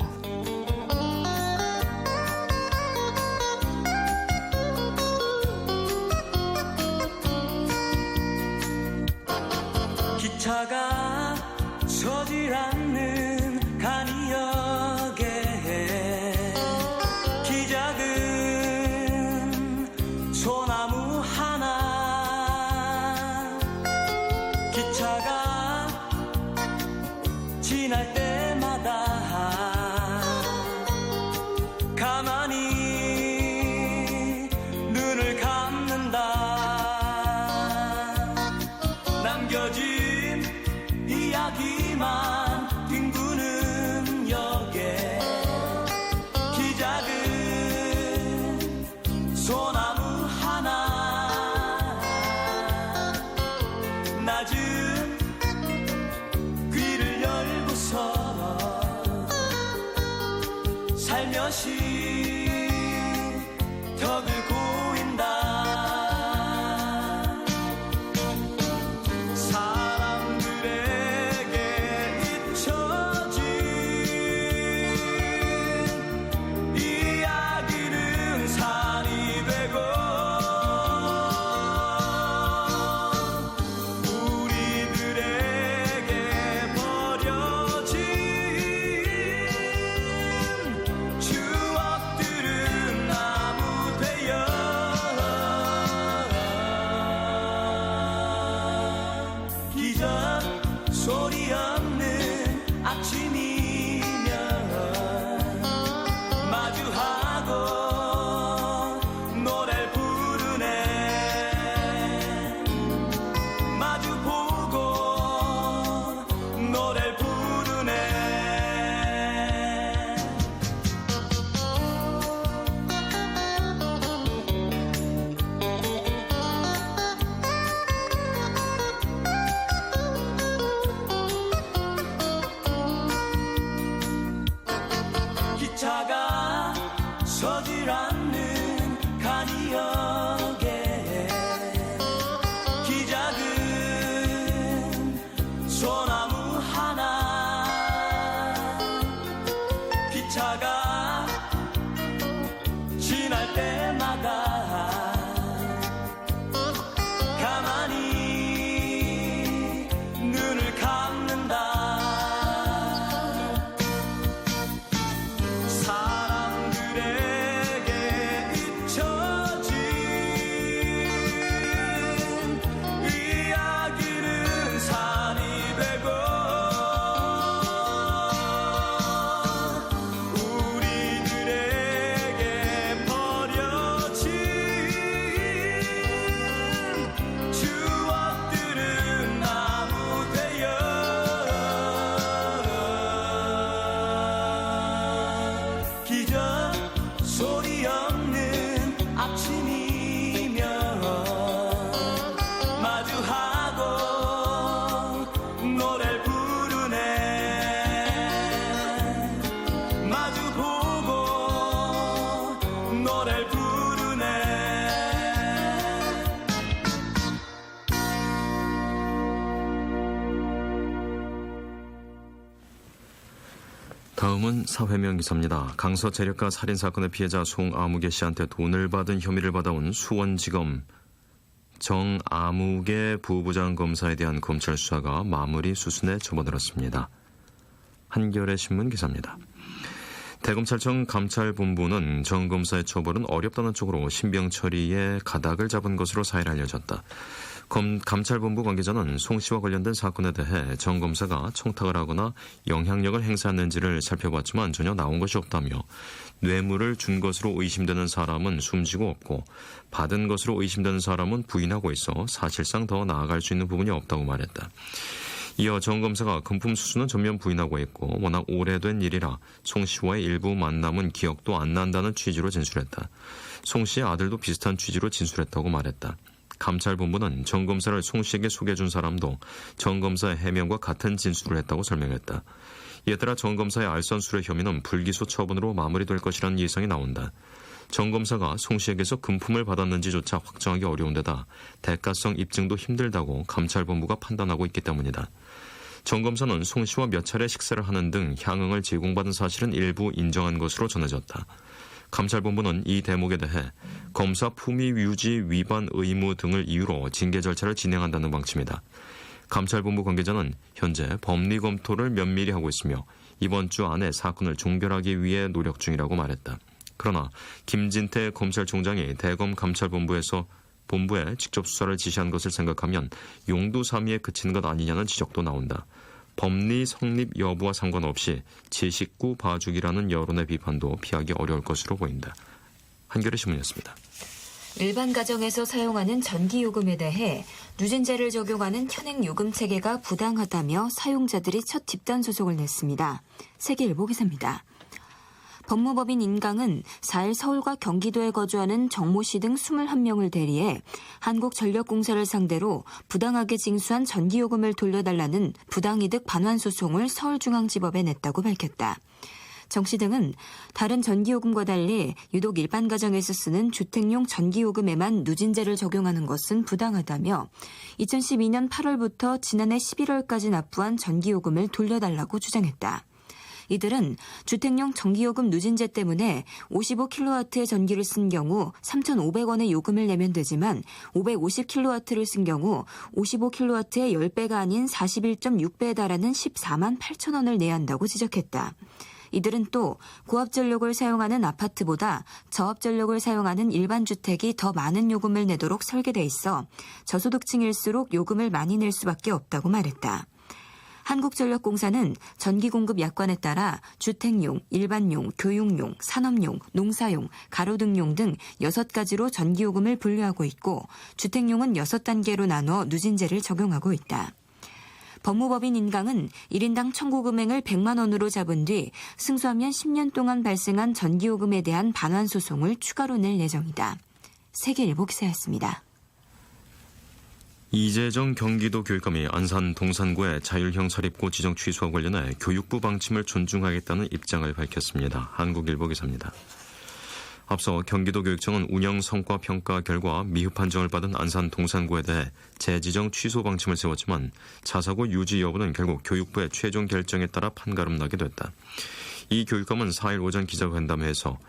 기차가 서질 않는 간이역에 기작은 소나무 하나 기차가 지날 때마다 서질 않는 간이역에 기작은 소나무 하나 기차가 지날 때마다 가만히 눈을 감는다. 사람들에게 잊혀진 이야기는 산이 되고 우리들에게 버려진 추억들은 나무 되어 기적 소리 없는 아침이면 마주하고 노래를 부르네. 마주보고 노래를 부르네. 다음은 사회명 기사입니다. 강서 재력가 살인사건의 피해자 송아무개 씨한테 돈을 받은 혐의를 받아온 수원지검 정아무개 부부장 검사에 대한 검찰 수사가 마무리 수순에 접어들었습니다. 한겨레 신문 기사입니다. 대검찰청 감찰본부는 정 검사의 처벌은 어렵다는 쪽으로 신병 처리에 가닥을 잡은 것으로 사실 알려졌다. 감찰본부 관계자는 송 씨와 관련된 사건에 대해 정 검사가 청탁을 하거나 영향력을 행사했는지를 살펴봤지만 전혀 나온 것이 없다며 뇌물을 준 것으로 의심되는 사람은 숨지고 없고 받은 것으로 의심되는 사람은 부인하고 있어 사실상 더 나아갈 수 있는 부분이 없다고 말했다. 이어 정 검사가 금품 수수는 전면 부인하고 있고 워낙 오래된 일이라 송 씨와의 일부 만남은 기억도 안 난다는 취지로 진술했다. 송 씨의 아들도 비슷한 취지로 진술했다고 말했다. 감찰본부는 정 검사를 송 씨에게 소개해준 사람도 정 검사의 해명과 같은 진술을 했다고 설명했다. 이에 따라 정 검사의 알선수뢰 혐의는 불기소 처분으로 마무리될 것이라는 예상이 나온다. 정 검사가 송 씨에게서 금품을 받았는지조차 확정하기 어려운 데다 대가성 입증도 힘들다고 감찰본부가 판단하고 있기 때문이다. 정 검사는 송 씨와 몇 차례 식사를 하는 등 향응을 제공받은 사실은 일부 인정한 것으로 전해졌다. 감찰본부는 이 대목에 대해 검사 품위 유지 위반 의무 등을 이유로 징계 절차를 진행한다는 방침이다. 감찰본부 관계자는 현재 법리 검토를 면밀히 하고 있으며 이번 주 안에 사건을 종결하기 위해 노력 중이라고 말했다. 그러나 김진태 검찰총장이 대검 감찰본부에 직접 수사를 지시한 것을 생각하면 용두사미에 그치는 것 아니냐는 지적도 나온다. 법리 성립 여부와 상관없이 제 식구 봐주기라는 여론의 비판도 피하기 어려울 것으로 보인다. 한겨레 신문이었습니다. 일반 가정에서 사용하는 전기요금에 대해 누진제를 적용하는 현행 요금 체계가 부당하다며 사용자들이 첫 집단 소송을 냈습니다. 세계일보 기사입니다. 법무법인 인강은 4일 서울과 경기도에 거주하는 정모 씨 등 21명을 대리해 한국전력공사를 상대로 부당하게 징수한 전기요금을 돌려달라는 부당이득 반환 소송을 서울중앙지법에 냈다고 밝혔다. 정 씨 등은 다른 전기요금과 달리 유독 일반 가정에서 쓰는 주택용 전기요금에만 누진제를 적용하는 것은 부당하다며 2012년 8월부터 지난해 11월까지 납부한 전기요금을 돌려달라고 주장했다. 이들은 주택용 전기요금 누진제 때문에 55kW의 전기를 쓴 경우 3,500원의 요금을 내면 되지만 550kW를 쓴 경우 55kW의 10배가 아닌 41.6배에 달하는 14만 8천 원을 내야 한다고 지적했다. 이들은 또 고압전력을 사용하는 아파트보다 저압전력을 사용하는 일반 주택이 더 많은 요금을 내도록 설계돼 있어 저소득층일수록 요금을 많이 낼 수밖에 없다고 말했다. 한국전력공사는 전기공급 약관에 따라 주택용, 일반용, 교육용, 산업용, 농사용, 가로등용 등 6가지로 전기요금을 분류하고 있고 주택용은 6단계로 나눠 누진제를 적용하고 있다. 법무법인 인강은 1인당 청구 금액을 100만 원으로 잡은 뒤 승소하면 10년 동안 발생한 전기요금에 대한 반환 소송을 추가로 낼 예정이다. 세계일보 기사였습니다. 이재정 경기도 교육감이 안산 동산구의 자율형 사립고 지정 취소와 관련해 교육부 방침을 존중하겠다는 입장을 밝혔습니다. 한국일보 기사입니다. 앞서 경기도교육청은 운영 성과 평가 결과 미흡 판정을 받은 안산 동산구에 대해 재지정 취소 방침을 세웠지만 자사고 유지 여부는 결국 교육부의 최종 결정에 따라 판가름 나게 됐다. 이 교육감은 4일 오전 기자회담에서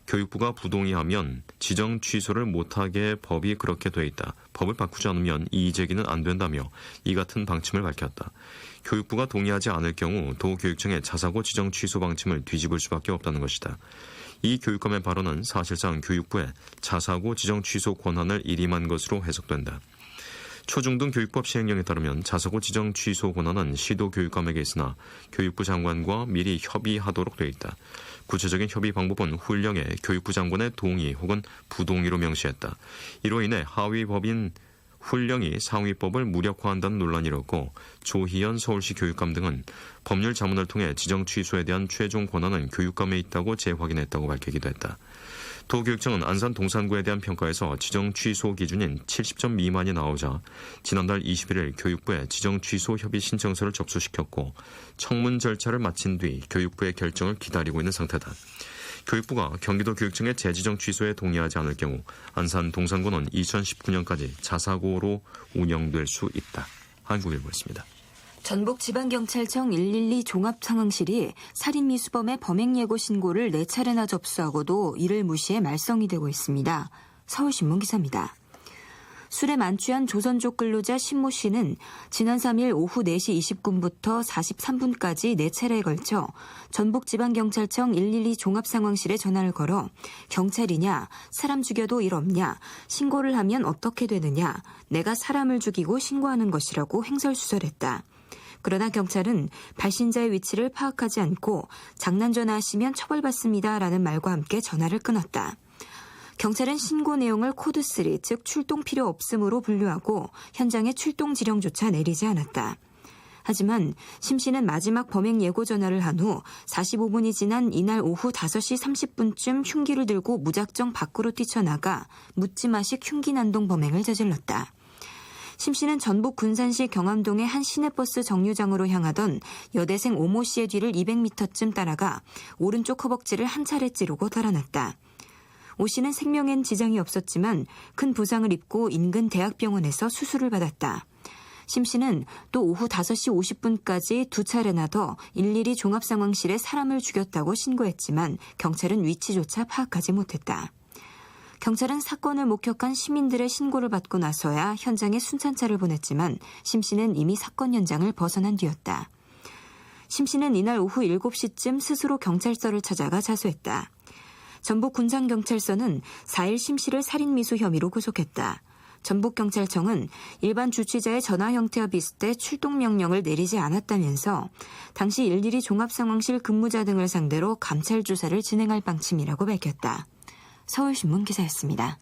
교육부가 부동의하면 지정 취소를 못하게 법이 그렇게 돼 있다. 법을 바꾸지 않으면 이의 제기는 안 된다며 이 같은 방침을 밝혔다. 교육부가 동의하지 않을 경우 도교육청의 자사고 지정 취소 방침을 뒤집을 수밖에 없다는 것이다. 이 교육감의 발언은 사실상 교육부의 자사고 지정 취소 권한을 일임한 것으로 해석된다. 초중등 교육법 시행령에 따르면 자사고 지정 취소 권한은 시도교육감에게 있으나 교육부 장관과 미리 협의하도록 돼 있다. 구체적인 협의 방법은 훈령에 교육부 장관의 동의 혹은 부동의로 명시했다. 이로 인해 하위법인 훈령이 상위법을 무력화한다는 논란이 일었고 조희연 서울시 교육감 등은 법률 자문을 통해 지정 취소에 대한 최종 권한은 교육감에 있다고 재확인했다고 밝히기도 했다. 도교육청은 안산 동산구에 대한 평가에서 지정 취소 기준인 70점 미만이 나오자 지난달 21일 교육부에 지정 취소 협의 신청서를 접수시켰고 청문 절차를 마친 뒤 교육부의 결정을 기다리고 있는 상태다. 교육부가 경기도교육청의 재지정 취소에 동의하지 않을 경우 안산 동산구는 2019년까지 자사고로 운영될 수 있다. 한국일보였습니다. 전북지방경찰청 112 종합상황실이 살인미수범의 범행예고 신고를 4차례나 접수하고도 이를 무시해 말썽이 되고 있습니다. 서울신문 기사입니다. 술에 만취한 조선족 근로자 신모 씨는 지난 3일 오후 4시 20분부터 43분까지 4차례에 걸쳐 전북지방경찰청 112 종합상황실에 전화를 걸어 경찰이냐, 사람 죽여도 일 없냐, 신고를 하면 어떻게 되느냐, 내가 사람을 죽이고 신고하는 것이라고 횡설수설했다. 그러나 경찰은 발신자의 위치를 파악하지 않고 장난 전화하시면 처벌받습니다라는 말과 함께 전화를 끊었다. 경찰은 신고 내용을 코드3, 즉 출동 필요 없음으로 분류하고 현장에 출동 지령조차 내리지 않았다. 하지만 심 씨는 마지막 범행 예고 전화를 한 후 45분이 지난 이날 오후 5시 30분쯤 흉기를 들고 무작정 밖으로 뛰쳐나가 묻지마식 흉기 난동 범행을 저질렀다. 심 씨는 전북 군산시 경암동의 한 시내버스 정류장으로 향하던 여대생 오모 씨의 뒤를 200m쯤 따라가 오른쪽 허벅지를 한 차례 찌르고 달아났다. 오 씨는 생명엔 지장이 없었지만 큰 부상을 입고 인근 대학병원에서 수술을 받았다. 심 씨는 또 오후 5시 50분까지 2차례나 더 112 종합상황실에 사람을 죽였다고 신고했지만 경찰은 위치조차 파악하지 못했다. 경찰은 사건을 목격한 시민들의 신고를 받고 나서야 현장에 순찰차를 보냈지만 심 씨는 이미 사건 현장을 벗어난 뒤였다. 심 씨는 이날 오후 7시쯤 스스로 경찰서를 찾아가 자수했다. 전북군산경찰서는 4일 심 씨를 살인미수 혐의로 구속했다. 전북경찰청은 일반 주취자의 전화 형태와 비슷해 출동명령을 내리지 않았다면서 당시 112 종합상황실 근무자 등을 상대로 감찰 조사를 진행할 방침이라고 밝혔다. 서울신문 기사였습니다.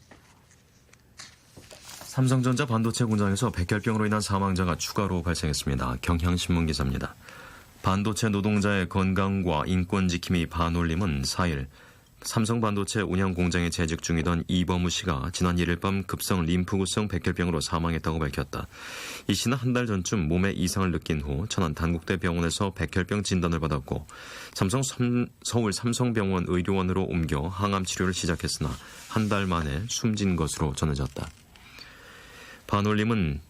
삼성전자 반도체 공장에서 백혈병으로 인한 사망자가 추가로 발생했습니다. 경향신문 기사입니다. 반도체 노동자의 건강과 인권 지킴이 반올림은 4일 삼성 반도체 운영 공장에 재직 중이던 이범우 씨가 지난 1일 밤 급성 림프구성 백혈병으로 사망했다고 밝혔다. 이 씨는 한 달 전쯤 몸에 이상을 느낀 후 천안 단국대 병원에서 백혈병 진단을 받았고 서울 삼성병원 의료원으로 옮겨 항암 치료를 시작했으나 한 달 만에 숨진 것으로 전해졌다. 반올림은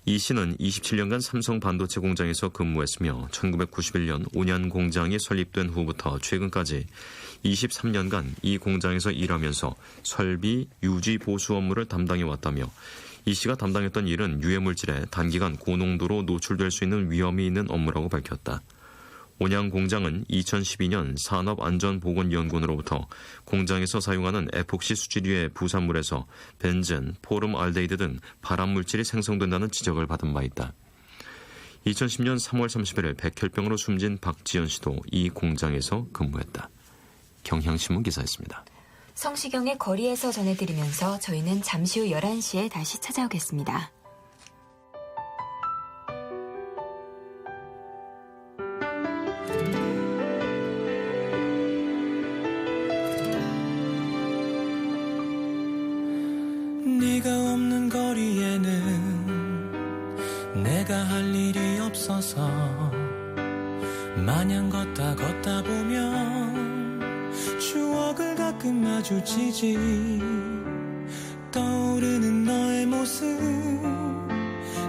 이 씨는 27년간 삼성 반도체 공장에서 근무했으며 1991년 5년 공장이 설립된 후부터 최근까지 23년간 이 공장에서 일하면서 설비, 유지, 보수 업무를 담당해왔다며 이 씨가 담당했던 일은 유해물질에 단기간 고농도로 노출될 수 있는 위험이 있는 업무라고 밝혔다. 온양 공장은 2012년 산업안전보건연구원으로부터 공장에서 사용하는 에폭시 수질유의 부산물에서 벤젠, 포름알데히드 등 발암물질이 생성된다는 지적을 받은 바 있다. 2010년 3월 31일 백혈병으로 숨진 박지연 씨도 이 공장에서 근무했다. 경향신문 기사였습니다. 성시경의 거리에서 전해드리면서 저희는 잠시 후 11시에 다시 찾아오겠습니다. 네가 없는 거리에는 내가 할 일이 없어서 마냥 걷다 보면 추억을 가끔 가끔 마주치지. 떠오르는 너의 모습,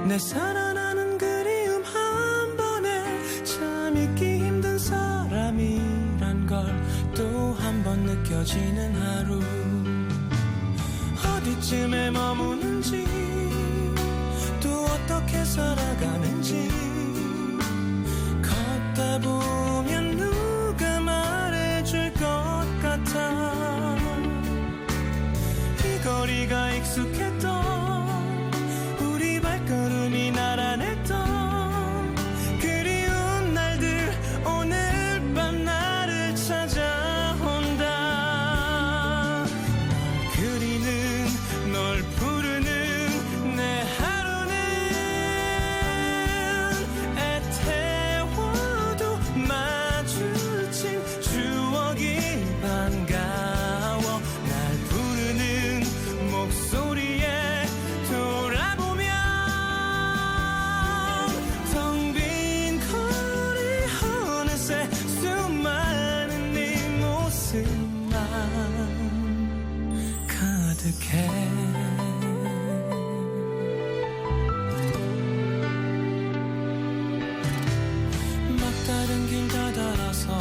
내 살아나는 그리움 한 번에 참 잊기 힘든 사람이란 걸 또 한 번 느껴지는 하루. 어디쯤에 머무는지 또 어떻게 살아가는지 걷다 보면 누가 말해줄 것 같아. 이 거리가 익숙했던 우리 발걸음이 나란했던 그리운 날들 오늘 밤 나를 찾아온다. 널 그리는 널 부르는 내 하루는 애태워도 마주친 추억이 반가워. 날 부르는 목소리에 돌아보면 텅 빈 거리 어느새 수많은 네 모습만 가득해. 막다른 길 다달아서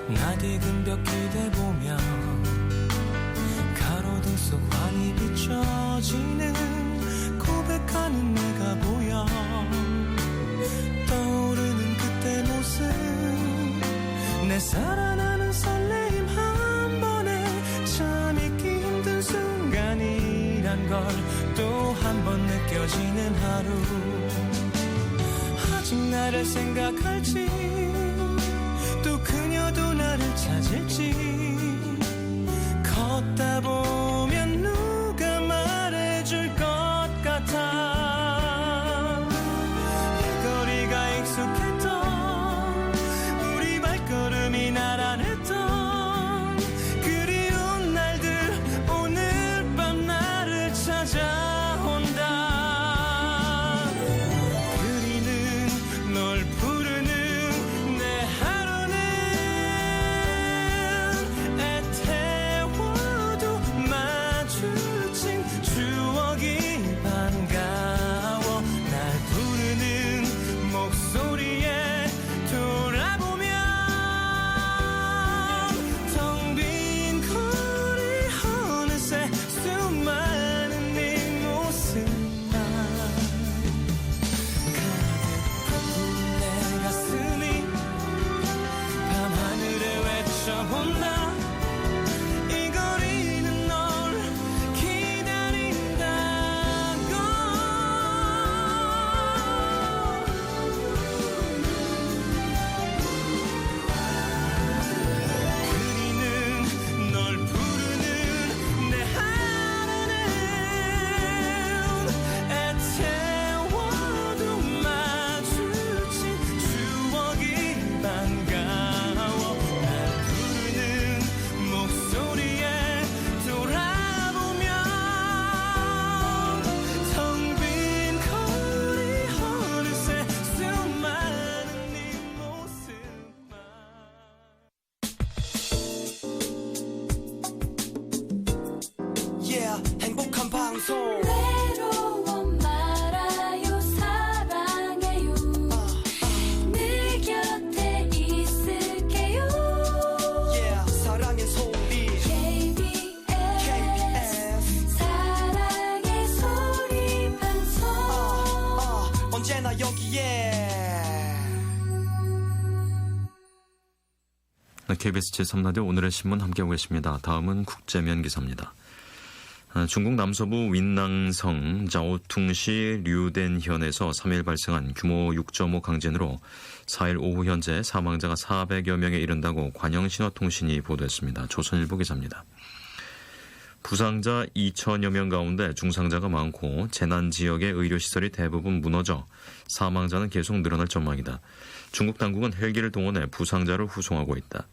낯익은 벽 기대보며 가로등 속 환히 비춰지는 고백하는 내가 보여. 떠오르는 그때 모습, 내 살아나는 설레임 한 번에 참 잊기 힘든 순간이란 걸 또 한 번 느껴지는 하루. 아직 나를 생각할지 또 그녀도 나를 찾을지 걷다 보면 누가 말해줄 것 같아. 이 거리가 익숙했던 우리 발걸음이 나란했던 그리운 날들 오늘 밤 나를 찾아온다. 그리는 널 부르는 내 하루는 애태워도 마주친 추억이 반가워. 날 부르는 목소리에 돌아보면 텅 빈 거리 어느새 수많은 네 모습만 가득한 내 가슴이 밤하늘에 외쳐본다. 이 거리는 널 기다린다고. 그리는 널 부르는 내 하루는 애태워도 마주친 추억이 반가워. 날 부르는 목소리에 돌아보면 텅 빈 거리 어느새 수많은 네 모습만. Yeah, 행복한 방송. 외로워 말아요 사랑해요 늘 곁에 있을게요. Yeah, 사랑의 소리. KBS 사랑의 소리 방송. 언제나 여기에. KBS 제3라디오 오늘의 신문 함께하고 계십니다. 다음은 국제면 기사입니다. 중국 남서부 윈낭성 자오퉁시 류덴현에서 3일 발생한 규모 6.5 강진으로 4일 오후 현재 사망자가 400여 명에 이른다고 관영신화통신이 보도했습니다. 조선일보 기사입니다. 부상자 2천여 명 가운데 중상자가 많고 재난 지역의 의료시설이 대부분 무너져 사망자는 계속 늘어날 전망이다. 중국 당국은 헬기를 동원해 부상자를 후송하고 있다.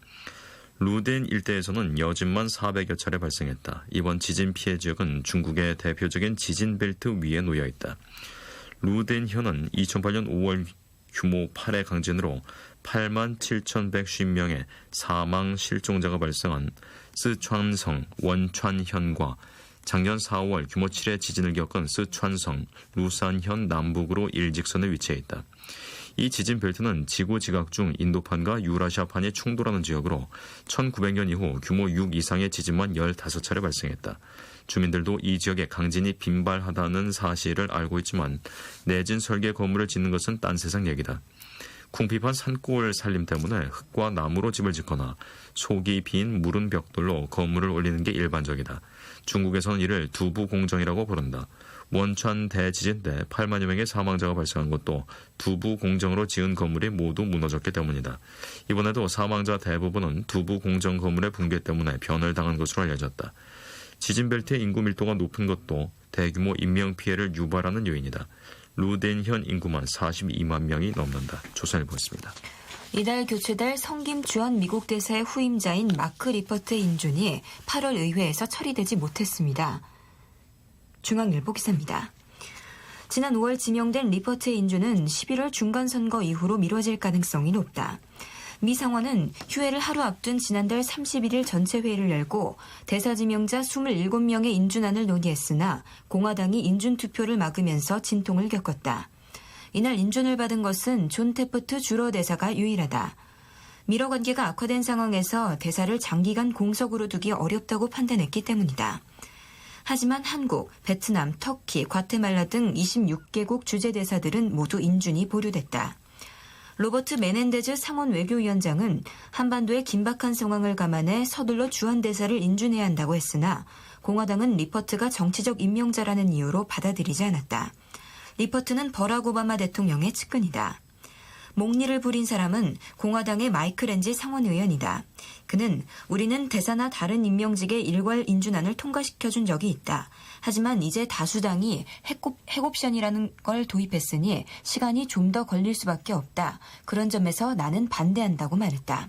루덴 일대에서는 여진만 400여 차례 발생했다. 이번 지진 피해 지역은 중국의 대표적인 지진 벨트 위에 놓여 있다. 루덴현은 2008년 5월 규모 8의 강진으로 87,150명의 사망 실종자가 발생한 쓰촨성 원촨현과 작년 4월 규모 7의 지진을 겪은 쓰촨성 루산현 남북으로 일직선에 위치해 있다. 이 지진 벨트는 지구 지각 중 인도판과 유라시아판이 충돌하는 지역으로 1900년 이후 규모 6 이상의 지진만 15차례 발생했다. 주민들도 이 지역에 강진이 빈발하다는 사실을 알고 있지만 내진 설계 건물을 짓는 것은 딴 세상 얘기다. 궁핍한 산골 살림 때문에 흙과 나무로 집을 짓거나 속이 빈 무른 벽돌로 건물을 올리는 게 일반적이다. 중국에서는 이를 두부공정이라고 부른다. 원촨 대지진 때 8만여 명의 사망자가 발생한 것도 두부공정으로 지은 건물이 모두 무너졌기 때문이다. 이번에도 사망자 대부분은 두부공정 건물의 붕괴 때문에 변을 당한 것으로 알려졌다. 지진벨트의 인구 밀도가 높은 것도 대규모 인명피해를 유발하는 요인이다. 루덴현 인구만 42만 명이 넘는다. 조선일보였습니다. 이달 교체될 성김 주한 미국 대사의 후임자인 마크 리퍼트의 인준이 8월 의회에서 처리되지 못했습니다. 중앙일보 기사입니다. 지난 5월 지명된 리퍼트의 인준은 11월 중간선거 이후로 미뤄질 가능성이 높다. 미 상원은 휴회를 하루 앞둔 지난달 31일 전체 회의를 열고 대사 지명자 27명의 인준안을 논의했으나 공화당이 인준 투표를 막으면서 진통을 겪었다. 이날 인준을 받은 것은 존 태프트 주로 대사가 유일하다. 미러 관계가 악화된 상황에서 대사를 장기간 공석으로 두기 어렵다고 판단했기 때문이다. 하지만 한국, 베트남, 터키, 과테말라 등 26개국 주재대사들은 모두 인준이 보류됐다. 로버트 메넨데즈 상원 외교위원장은 한반도의 긴박한 상황을 감안해 서둘러 주한 대사를 인준해야 한다고 했으나 공화당은 리퍼트가 정치적 임명자라는 이유로 받아들이지 않았다. 리퍼트는 버락 오바마 대통령의 측근이다. 목리를 부린 사람은 공화당의 마이크 렌지 상원의원이다. 그는 우리는 대사나 다른 임명직의 일괄 인준안을 통과시켜준 적이 있다. 하지만 이제 다수당이 핵옵션이라는 걸 도입했으니 시간이 좀 더 걸릴 수밖에 없다. 그런 점에서 나는 반대한다고 말했다.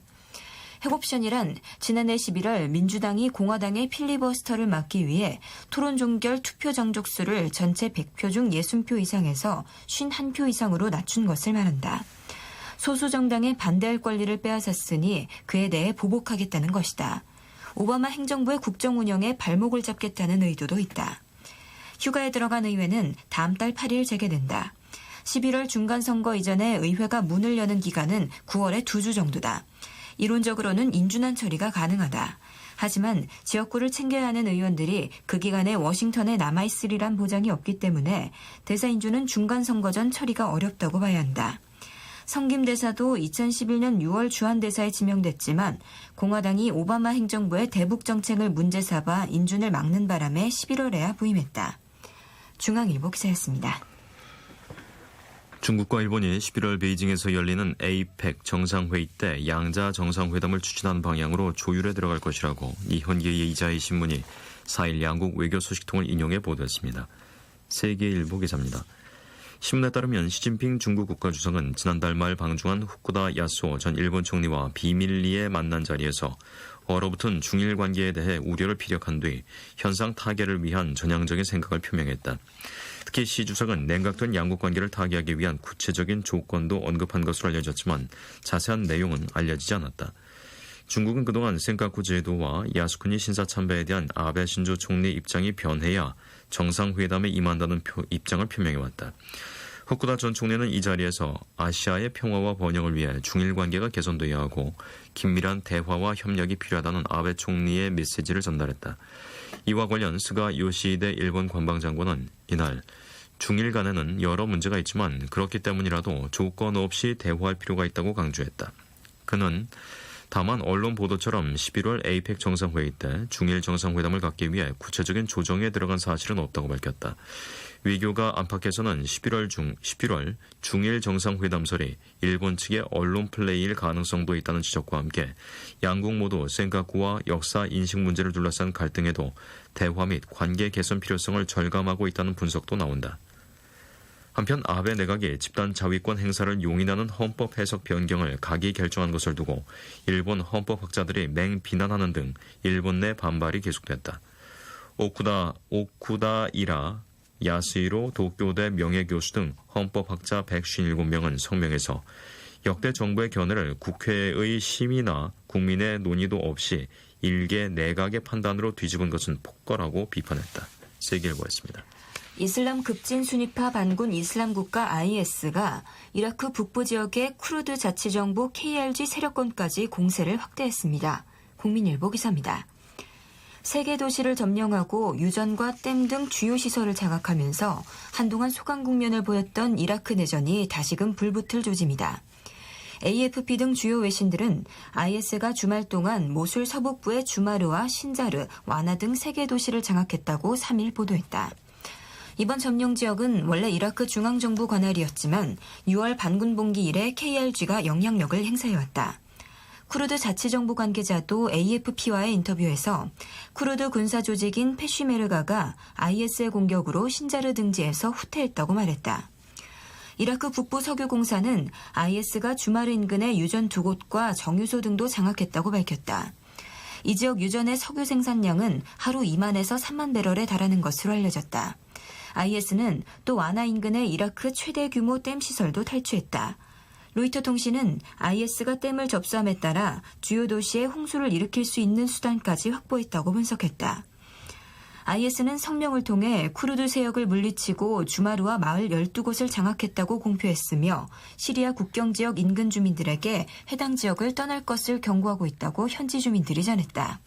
핵옵션이란 지난해 11월 민주당이 공화당의 필리버스터를 막기 위해 토론 종결 투표 정족수를 전체 100표 중 60표 이상에서 51표 이상으로 낮춘 것을 말한다. 소수 정당의 반대할 권리를 빼앗았으니 그에 대해 보복하겠다는 것이다. 오바마 행정부의 국정 운영에 발목을 잡겠다는 의도도 있다. 휴가에 들어간 의회는 다음 달 8일 재개된다. 11월 중간선거 이전에 의회가 문을 여는 기간은 9월의 2주 정도다. 이론적으로는 인준안 처리가 가능하다. 하지만 지역구를 챙겨야 하는 의원들이 그 기간에 워싱턴에 남아있으리란 보장이 없기 때문에 대사 인준은 중간선거 전 처리가 어렵다고 봐야 한다. 성김 대사도 2011년 6월 주한대사에 지명됐지만 공화당이 오바마 행정부의 대북 정책을 문제 삼아 인준을 막는 바람에 11월에야 부임했다. 중앙일보 기사였습니다. 중국과 일본이 11월 베이징에서 열리는 에이펙 정상회의 때 양자 정상회담을 추진하는 방향으로 조율에 들어갈 것이라고 이현기의 이자희 신문이 4일 양국 외교 소식통을 인용해 보도했습니다. 세계일보 기사입니다. 신문에 따르면 시진핑 중국 국가주석은 지난달 말 방중한 후쿠다 야스오 전 일본 총리와 비밀리에 만난 자리에서 얼어붙은 중일 관계에 대해 우려를 피력한 뒤 현상 타개를 위한 전향적인 생각을 표명했다. 특히 시 주석은 냉각된 양국 관계를 타개하기 위한 구체적인 조건도 언급한 것으로 알려졌지만 자세한 내용은 알려지지 않았다. 중국은 그동안 센카쿠 제도와 야스쿠니 신사 참배에 대한 아베 신조 총리 입장이 변해야 정상회담에 임한다는 입장을 표명해왔다. 후쿠다 전 총리는 이 자리에서 아시아의 평화와 번영을 위해 중일 관계가 개선돼야 하고 긴밀한 대화와 협력이 필요하다는 아베 총리의 메시지를 전달했다. 이와 관련 스가 요시히데 일본 관방장관은 이날 중일 간에는 여러 문제가 있지만 그렇기 때문이라도 조건 없이 대화할 필요가 있다고 강조했다. 그는 다만 언론 보도처럼 11월 에이펙 정상회의 때 중일 정상회담을 갖기 위해 구체적인 조정에 들어간 사실은 없다고 밝혔다. 외교가 안팎에서는 11월 중일 정상회담설이 일본 측의 언론 플레이일 가능성도 있다는 지적과 함께 양국 모두 센카쿠와 역사 인식 문제를 둘러싼 갈등에도 대화 및 관계 개선 필요성을 절감하고 있다는 분석도 나온다. 한편 아베 내각이 집단 자위권 행사를 용인하는 헌법 해석 변경을 각이 결정한 것을 두고 일본 헌법학자들이 맹비난하는 등 일본 내 반발이 계속됐다. 오쿠다이라 야스히로 도쿄대 명예교수 등 헌법학자 157명은 성명에서 역대 정부의 견해를 국회의 심의나 국민의 논의도 없이 일개 내각의 판단으로 뒤집은 것은 폭거라고 비판했다. 세계일보였습니다. 이슬람 급진 순위파 반군 이슬람 국가 IS가 이라크 북부 지역의 쿠르드 자치정부 KRG 세력권까지 공세를 확대했습니다. 국민일보 기사입니다. 세계 도시를 점령하고 유전과 댐 등 주요 시설을 장악하면서 한동안 소강 국면을 보였던 이라크 내전이 다시금 불붙을 조짐이다. AFP 등 주요 외신들은 IS가 주말 동안 모술 서북부의 주마르와 신자르, 와나 등 3개 도시를 장악했다고 3일 보도했다. 이번 점령 지역은 원래 이라크 중앙정부 관할이었지만 6월 반군봉기 이래 KRG가 영향력을 행사해왔다. 쿠르드 자치정부 관계자도 AFP와의 인터뷰에서 쿠르드 군사조직인 페쉬메르가가 IS의 공격으로 신자르 등지에서 후퇴했다고 말했다. 이라크 북부 석유공사는 IS가 주마르 인근의 유전 2곳과 정유소 등도 장악했다고 밝혔다. 이 지역 유전의 석유 생산량은 하루 2만에서 3만 배럴에 달하는 것으로 알려졌다. IS는 또 와나 인근의 이라크 최대 규모 댐 시설도 탈취했다. 로이터 통신은 IS가 댐을 접수함에 따라 주요 도시에 홍수를 일으킬 수 있는 수단까지 확보했다고 분석했다. IS는 성명을 통해 쿠르드 세력을 물리치고 주마르와 마을 12곳을 장악했다고 공표했으며 시리아 국경 지역 인근 주민들에게 해당 지역을 떠날 것을 경고하고 있다고 현지 주민들이 전했다.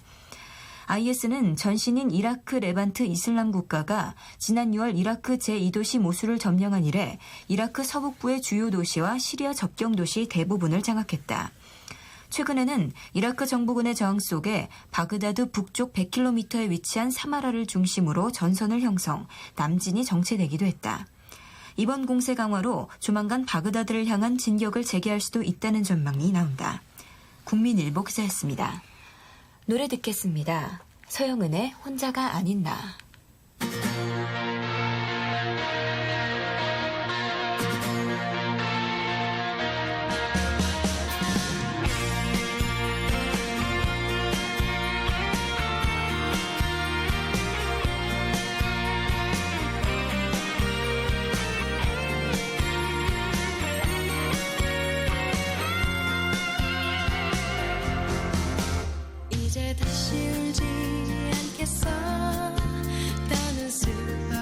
IS는 전신인 이라크 레반트 이슬람 국가가 지난 6월 이라크 제2도시 모술을 점령한 이래 이라크 서북부의 주요 도시와 시리아 접경 도시 대부분을 장악했다. 최근에는 이라크 정부군의 저항 속에 바그다드 북쪽 100km에 위치한 사마라를 중심으로 전선을 형성, 남진이 정체되기도 했다. 이번 공세 강화로 조만간 바그다드를 향한 진격을 재개할 수도 있다는 전망이 나온다. 국민일보 기자였습니다. 노래 듣겠습니다. 서영은의 혼자가 아닌 나. 이제 다시 울지 않겠어. 더는 수없이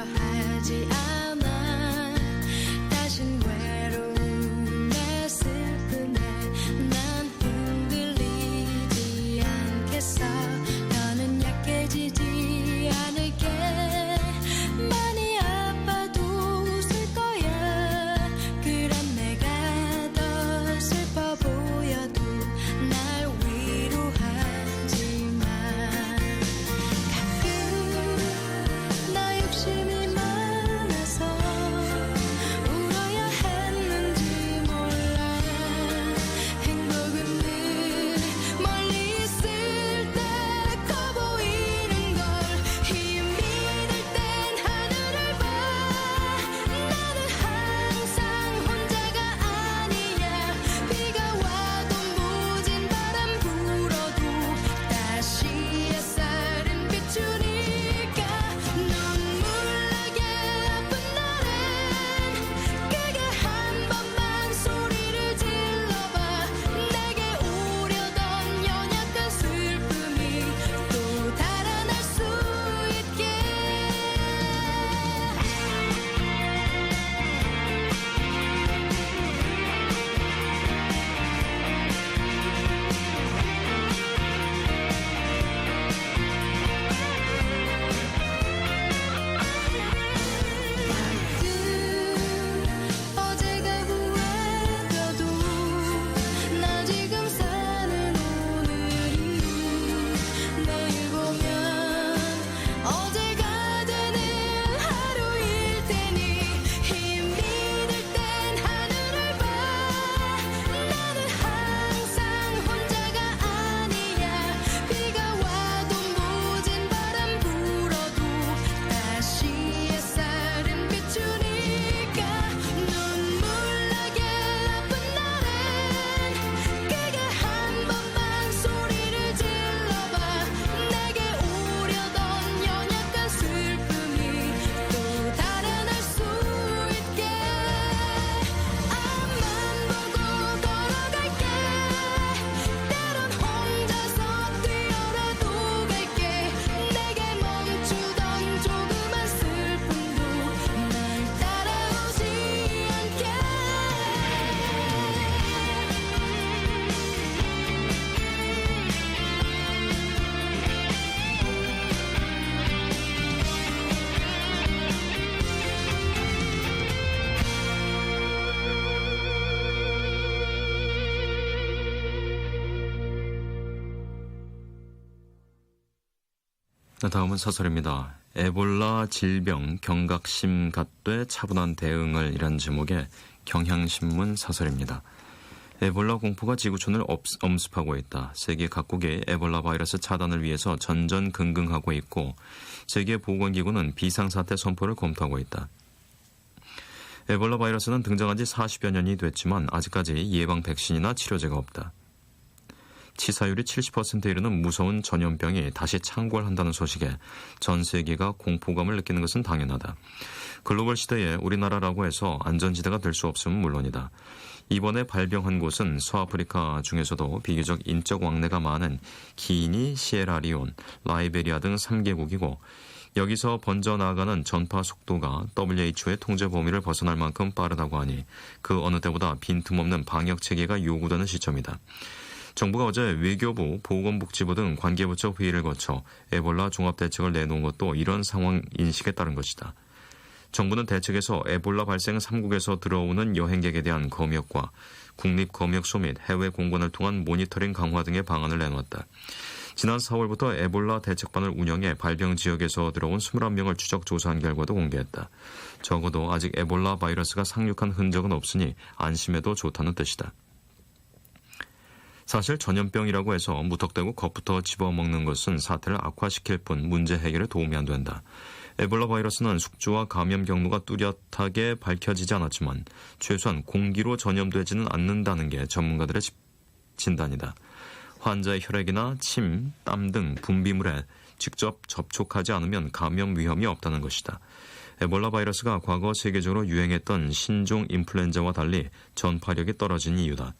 다음은 사설입니다. 에볼라 질병 경각심 갖되 차분한 대응을 이란 제목의 경향신문 사설입니다. 에볼라 공포가 지구촌을 엄습하고 있다. 세계 각국이 에볼라 바이러스 차단을 위해서 전전긍긍하고 있고 세계보건기구는 비상사태 선포를 검토하고 있다. 에볼라 바이러스는 등장한 지 40여 년이 됐지만 아직까지 예방 백신이나 치료제가 없다. 치사율이 70%에 이르는 무서운 전염병이 다시 창궐한다는 소식에 전 세계가 공포감을 느끼는 것은 당연하다. 글로벌 시대에 우리나라라고 해서 안전지대가 될 수 없음은 물론이다. 이번에 발병한 곳은 서아프리카 중에서도 비교적 인적 왕래가 많은 기니, 시에라리온, 라이베리아 등 3개국이고 여기서 번져나가는 전파 속도가 WHO의 통제 범위를 벗어날 만큼 빠르다고 하니 그 어느 때보다 빈틈없는 방역 체계가 요구되는 시점이다. 정부가 어제 외교부, 보건복지부 등 관계부처 회의를 거쳐 에볼라 종합대책을 내놓은 것도 이런 상황 인식에 따른 것이다. 정부는 대책에서 에볼라 발생 3국에서 들어오는 여행객에 대한 검역과 국립검역소 및 해외 공관을 통한 모니터링 강화 등의 방안을 내놓았다. 지난 4월부터 에볼라 대책반을 운영해 발병 지역에서 들어온 21명을 추적 조사한 결과도 공개했다. 적어도 아직 에볼라 바이러스가 상륙한 흔적은 없으니 안심해도 좋다는 뜻이다. 사실 전염병이라고 해서 무턱대고 겁부터 집어먹는 것은 사태를 악화시킬 뿐 문제 해결에 도움이 안 된다. 에볼라 바이러스는 숙주와 감염 경로가 뚜렷하게 밝혀지지 않았지만 최소한 공기로 전염되지는 않는다는 게 전문가들의 진단이다. 환자의 혈액이나 침, 땀 등 분비물에 직접 접촉하지 않으면 감염 위험이 없다는 것이다. 에볼라 바이러스가 과거 세계적으로 유행했던 신종 인플루엔자와 달리 전파력이 떨어진 이유다.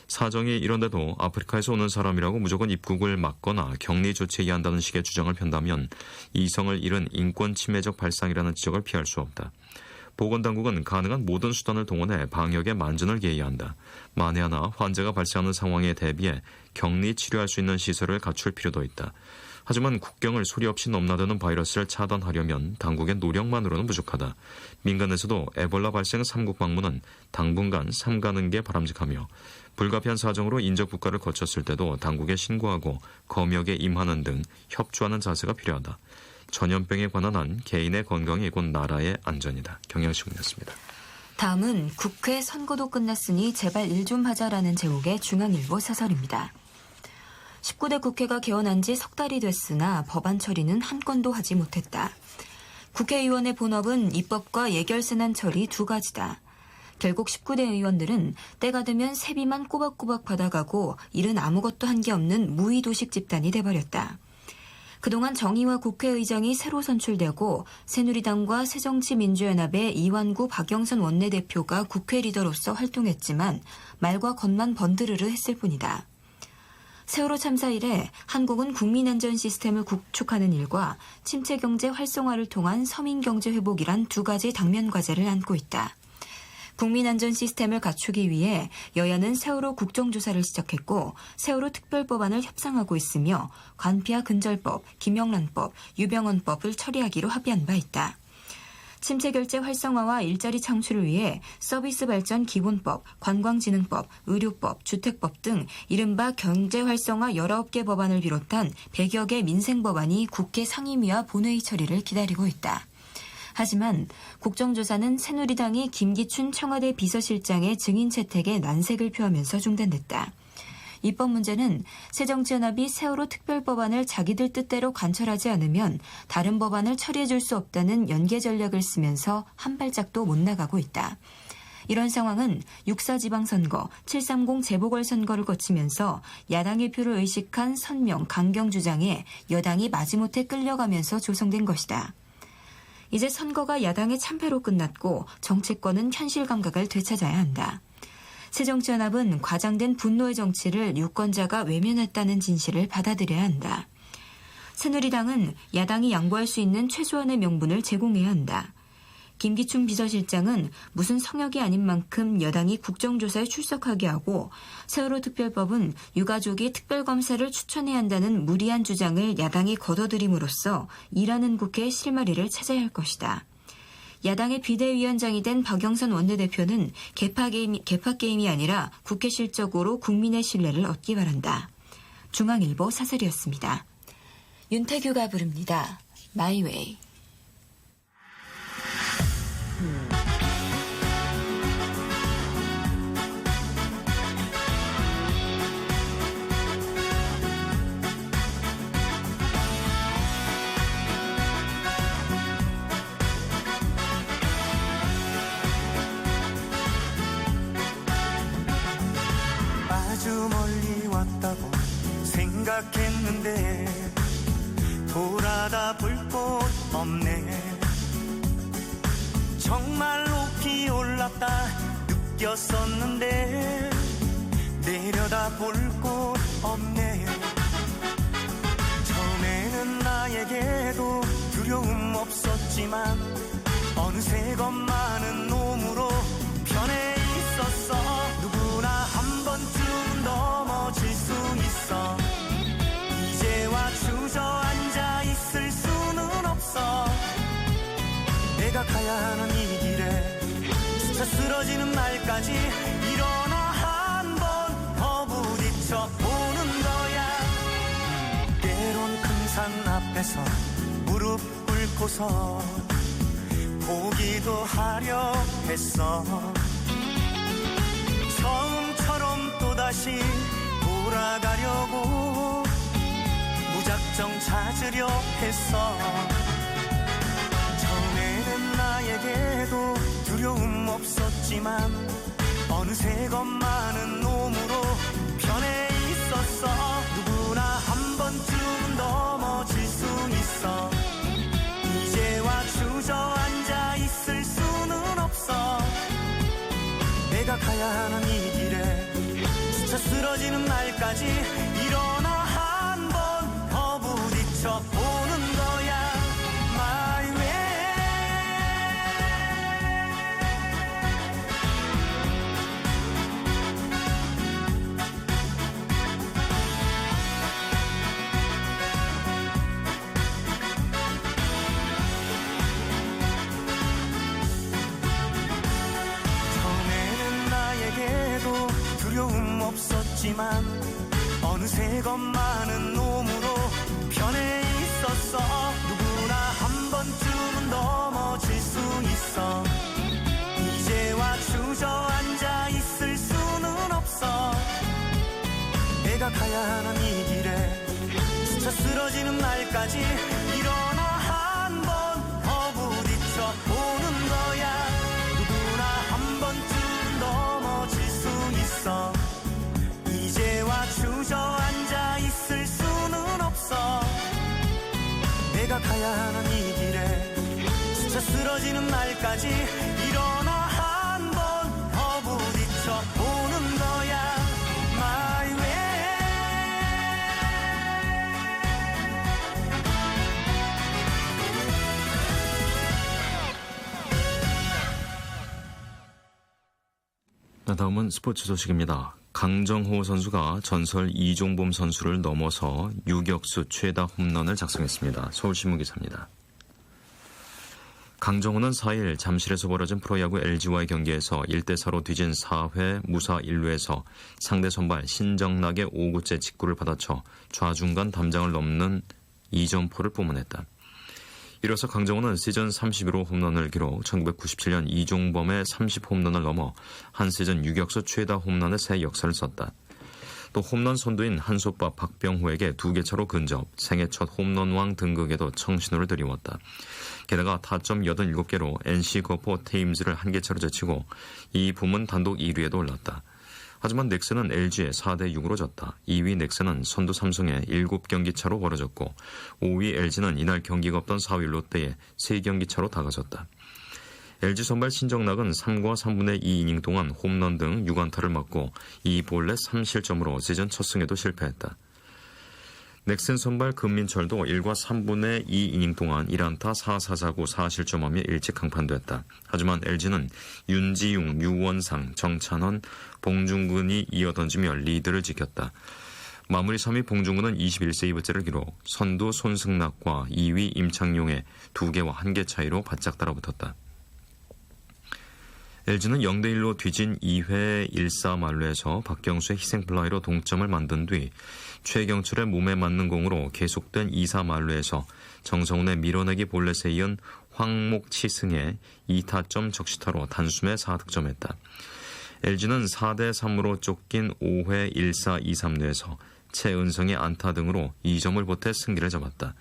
사정이 이런데도 아프리카에서 오는 사람이라고 무조건 입국을 막거나 격리 조치해야 한다는 식의 주장을 편다면 이성을 잃은 인권 침해적 발상이라는 지적을 피할 수 없다. 보건당국은 가능한 모든 수단을 동원해 방역에 만전을 기해야 한다. 만에 하나 환자가 발생하는 상황에 대비해 격리 치료할 수 있는 시설을 갖출 필요도 있다. 하지만 국경을 소리 없이 넘나드는 바이러스를 차단하려면 당국의 노력만으로는 부족하다. 민간에서도 에볼라 발생 3국 방문은 당분간 삼가는 게 바람직하며 불가피한 사정으로 인접 국가를 거쳤을 때도 당국에 신고하고 검역에 임하는 등 협조하는 자세가 필요하다. 전염병에 관한 한 개인의 건강이 곧 나라의 안전이다. 경향신문이었습니다. 다음은 국회 선거도 끝났으니 제발 일 좀 하자라는 제목의 중앙일보 사설입니다. 19대 국회가 개원한 지 석 달이 됐으나 법안 처리는 한 건도 하지 못했다. 국회의원의 본업은 입법과 예결세난 처리 두 가지다. 결국 19대 의원들은 때가 되면 세비만 꼬박꼬박 받아가고 일은 아무것도 한 게 없는 무의도식 집단이 돼버렸다. 그동안 정의와 국회의장이 새로 선출되고 새누리당과 새정치민주연합의 이완구 박영선 원내대표가 국회 리더로서 활동했지만 말과 겉만 번드르르 했을 뿐이다. 세월호 참사 이래 한국은 국민안전 시스템을 구축하는 일과 침체경제 활성화를 통한 서민경제 회복이란 두 가지 당면 과제를 안고 있다. 국민안전 시스템을 갖추기 위해 여야는 세월호 국정조사를 시작했고 세월호 특별법안을 협상하고 있으며 관피아 근절법, 김영란법, 유병헌법을 처리하기로 합의한 바 있다. 침체결제 활성화와 일자리 창출을 위해 서비스 발전 기본법, 관광진흥법, 의료법, 주택법 등 이른바 경제활성화 19개 법안을 비롯한 100여 개 민생법안이 국회 상임위와 본회의 처리를 기다리고 있다. 하지만 국정조사는 새누리당이 김기춘 청와대 비서실장의 증인 채택에 난색을 표하면서 중단됐다. 입법 문제는 새정치연합이 세월호 특별법안을 자기들 뜻대로 관철하지 않으면 다른 법안을 처리해줄 수 없다는 연계 전략을 쓰면서 한 발짝도 못 나가고 있다. 이런 상황은 6.4 지방선거, 7.30 재보궐선거를 거치면서 야당의 표를 의식한 선명, 강경 주장에 여당이 마지못해 끌려가면서 조성된 것이다. 이제 선거가 야당의 참패로 끝났고 정치권은 현실 감각을 되찾아야 한다. 새정치연합은 과장된 분노의 정치를 유권자가 외면했다는 진실을 받아들여야 한다. 새누리당은 야당이 양보할 수 있는 최소한의 명분을 제공해야 한다. 김기춘 비서실장은 무슨 성역이 아닌 만큼 여당이 국정조사에 출석하게 하고 세월호 특별법은 유가족이 특별검사를 추천해야 한다는 무리한 주장을 야당이 걷어들임으로써 일하는 국회의 실마리를 찾아야 할 것이다. 야당의 비대위원장이 된 박영선 원내대표는 개파 게임이 아니라 국회 실적으로 국민의 신뢰를 얻기 바란다. 중앙일보 사설이었습니다. 윤태규가 부릅니다. My Way. 아주 멀리 왔다고 생각했는데 돌아다 볼 곳 없네. 정말 높이 올랐다 느꼈었는데 내려다 볼 곳 없네. 처음에는 나에게도 두려움 없었지만 어느새 겁 많은 놈으로 변해 있었어. 누구나 한 번쯤 넘어질 수 있어. 이제와 주저앉아 있을 수는 없어. 내가 가야 하는 이 길에 스쳐 쓰러지는 날까지 일어나 한 번 더 부딪혀 보는 거야. 때론 큰 산 앞에서 무릎 꿇고서 보기도 하려 했어. 처음처럼 또다시 돌아가려고 무작정 찾으려 했어. 처음에는 나에게도 두려움 없었지만 어느새 겁 많은 놈으로 변해 있었어. 누구나 한 번쯤 넘어질 수 있어. 이제와 주저앉아 있을 수는 없어. 내가 가야 하는 이 길에 스쳐 쓰러지는 날까지 일어나 한 번 더 부딪혀 보는 거야. My way. 처음에는 나에게도 두려움 없었지만 어느새 겁 많은 놈으로 변해 있었어. 누구나 한 번쯤은 넘어질 수 있어. 이제와 주저앉아 있을 수는 없어. 내가 가야 하는 이 길에 스쳐 쓰러지는 날까지 일어나 한 번 더 부딪혀 보는 거야. 누구나 한 번쯤 넘어질 수 있어. 이제와 주저앉아 있을 수는 없어. 내가 가야 하는 이 길에 스쳐 쓰러지는 날까지 일어나 한 번 더 부딪혀 보는 거야. My way. 다음은 스포츠 소식입니다. 강정호 선수가 전설 이종범 선수를 넘어서 유격수 최다 홈런을 작성했습니다. 서울신문 기사입니다. 강정호는 4일 잠실에서 벌어진 프로야구 LG와의 경기에서 1대4로 뒤진 4회 무사 1루에서 상대 선발 신정락의 5구째 직구를 받아쳐 좌중간 담장을 넘는 2점포를 뿜어냈다. 이로써 강정호는 시즌 31호 홈런을 기록, 1997년 이종범의 30홈런을 넘어 한 시즌 유격수 최다 홈런의 새 역사를 썼다. 또 홈런 선두인 한솥밥 박병호에게 2개 차로 근접, 생애 첫 홈런왕 등극에도 청신호를 들이웠다. 게다가 타점 87개로 NC 거포 테임즈를 1개 차로 제치고 이 부문 단독 1위에도 올랐다. 하지만 넥슨은 LG에 4대6으로 졌다. 2위 넥슨은 선두 삼성에 7경기 차로 벌어졌고 5위 LG는 이날 경기가 없던 4위 롯데에 3경기 차로 다가섰다. LG 선발 신정락은 3과 3분의 2이닝 동안 홈런 등 6안타를 맞고 2볼넷 3실점으로 시즌 첫 승에도 실패했다. 넥슨 선발 금민철도 1과 3분의 2이닝 동안 1안타 4사자구 4실점하며 일찍 강판됐다. 하지만 LG는 윤지용, 유원상, 정찬원, 봉중근이 이어던지며 리드를 지켰다. 마무리 3위 봉중근은 21세이브째를 기록, 선두 손승락과 2위 임창용의 2개와 1개 차이로 바짝 따라붙었다. LG는 0대1로 뒤진 2회 1사 만루에서 박경수의 희생플라이로 동점을 만든 뒤 최경철의 몸에 맞는 공으로 계속된 2사 만루에서 정성훈의 밀어내기 볼넷에 이은 황목치승의 2타점 적시타로 단숨에 4득점했다. LG는 4대3으로 쫓긴 5회 1사 2삼루에서 최은성의 안타 등으로 2점을 보태 승기를 잡았다.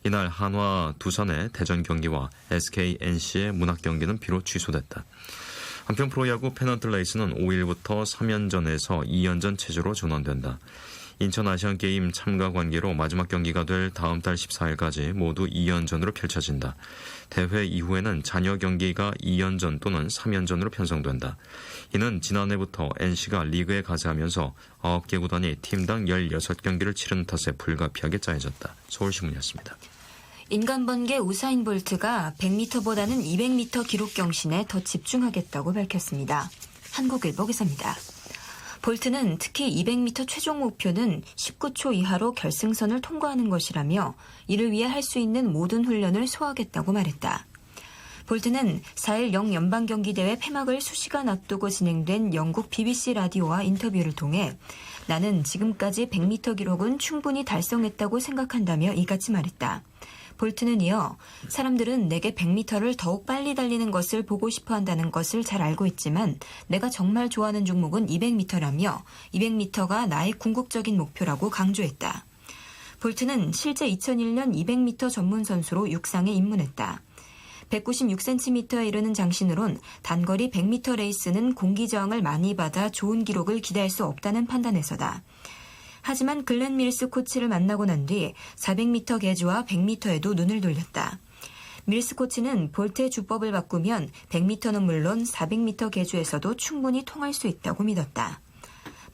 이날 한화 두산의 대전 경기와 SK NC의 문학 경기는 비로 취소됐다. 한편 프로야구 페넌트 레이스는 5일부터 3연전에서 2연전 체제로 전환된다. 인천 아시안게임 참가 관계로 마지막 경기가 될 다음 달 14일까지 모두 2연전으로 펼쳐진다. 대회 이후에는 잔여 경기가 2연전 또는 3연전으로 편성된다. 이는 지난해부터 NC가 리그에 가세하면서 9개 구단이 팀당 16경기를 치르는 탓에 불가피하게 짜여졌다. 서울신문이었습니다. 인간 번개 우사인 볼트가 100m보다는 200m 기록 경신에 더 집중하겠다고 밝혔습니다. 한국일보 기사입니다. 볼트는 특히 200m 최종 목표는 19초 이하로 결승선을 통과하는 것이라며 이를 위해 할 수 있는 모든 훈련을 소화하겠다고 말했다. 볼트는 4일 영연방경기대회 폐막을 수시간 앞두고 진행된 영국 BBC 라디오와 인터뷰를 통해 나는 지금까지 100m 기록은 충분히 달성했다고 생각한다며 이같이 말했다. 볼트는 이어 사람들은 내게 100m를 더욱 빨리 달리는 것을 보고 싶어 한다는 것을 잘 알고 있지만 내가 정말 좋아하는 종목은 200m라며 200m가 나의 궁극적인 목표라고 강조했다. 볼트는 실제 2001년 200m 전문 선수로 육상에 입문했다. 196cm에 이르는 장신으론 단거리 100m 레이스는 공기 저항을 많이 받아 좋은 기록을 기대할 수 없다는 판단에서다. 하지만 글렌 밀스 코치를 만나고 난 뒤 400m 계주와 100m에도 눈을 돌렸다. 밀스 코치는 볼트의 주법을 바꾸면 100m는 물론 400m 계주에서도 충분히 통할 수 있다고 믿었다.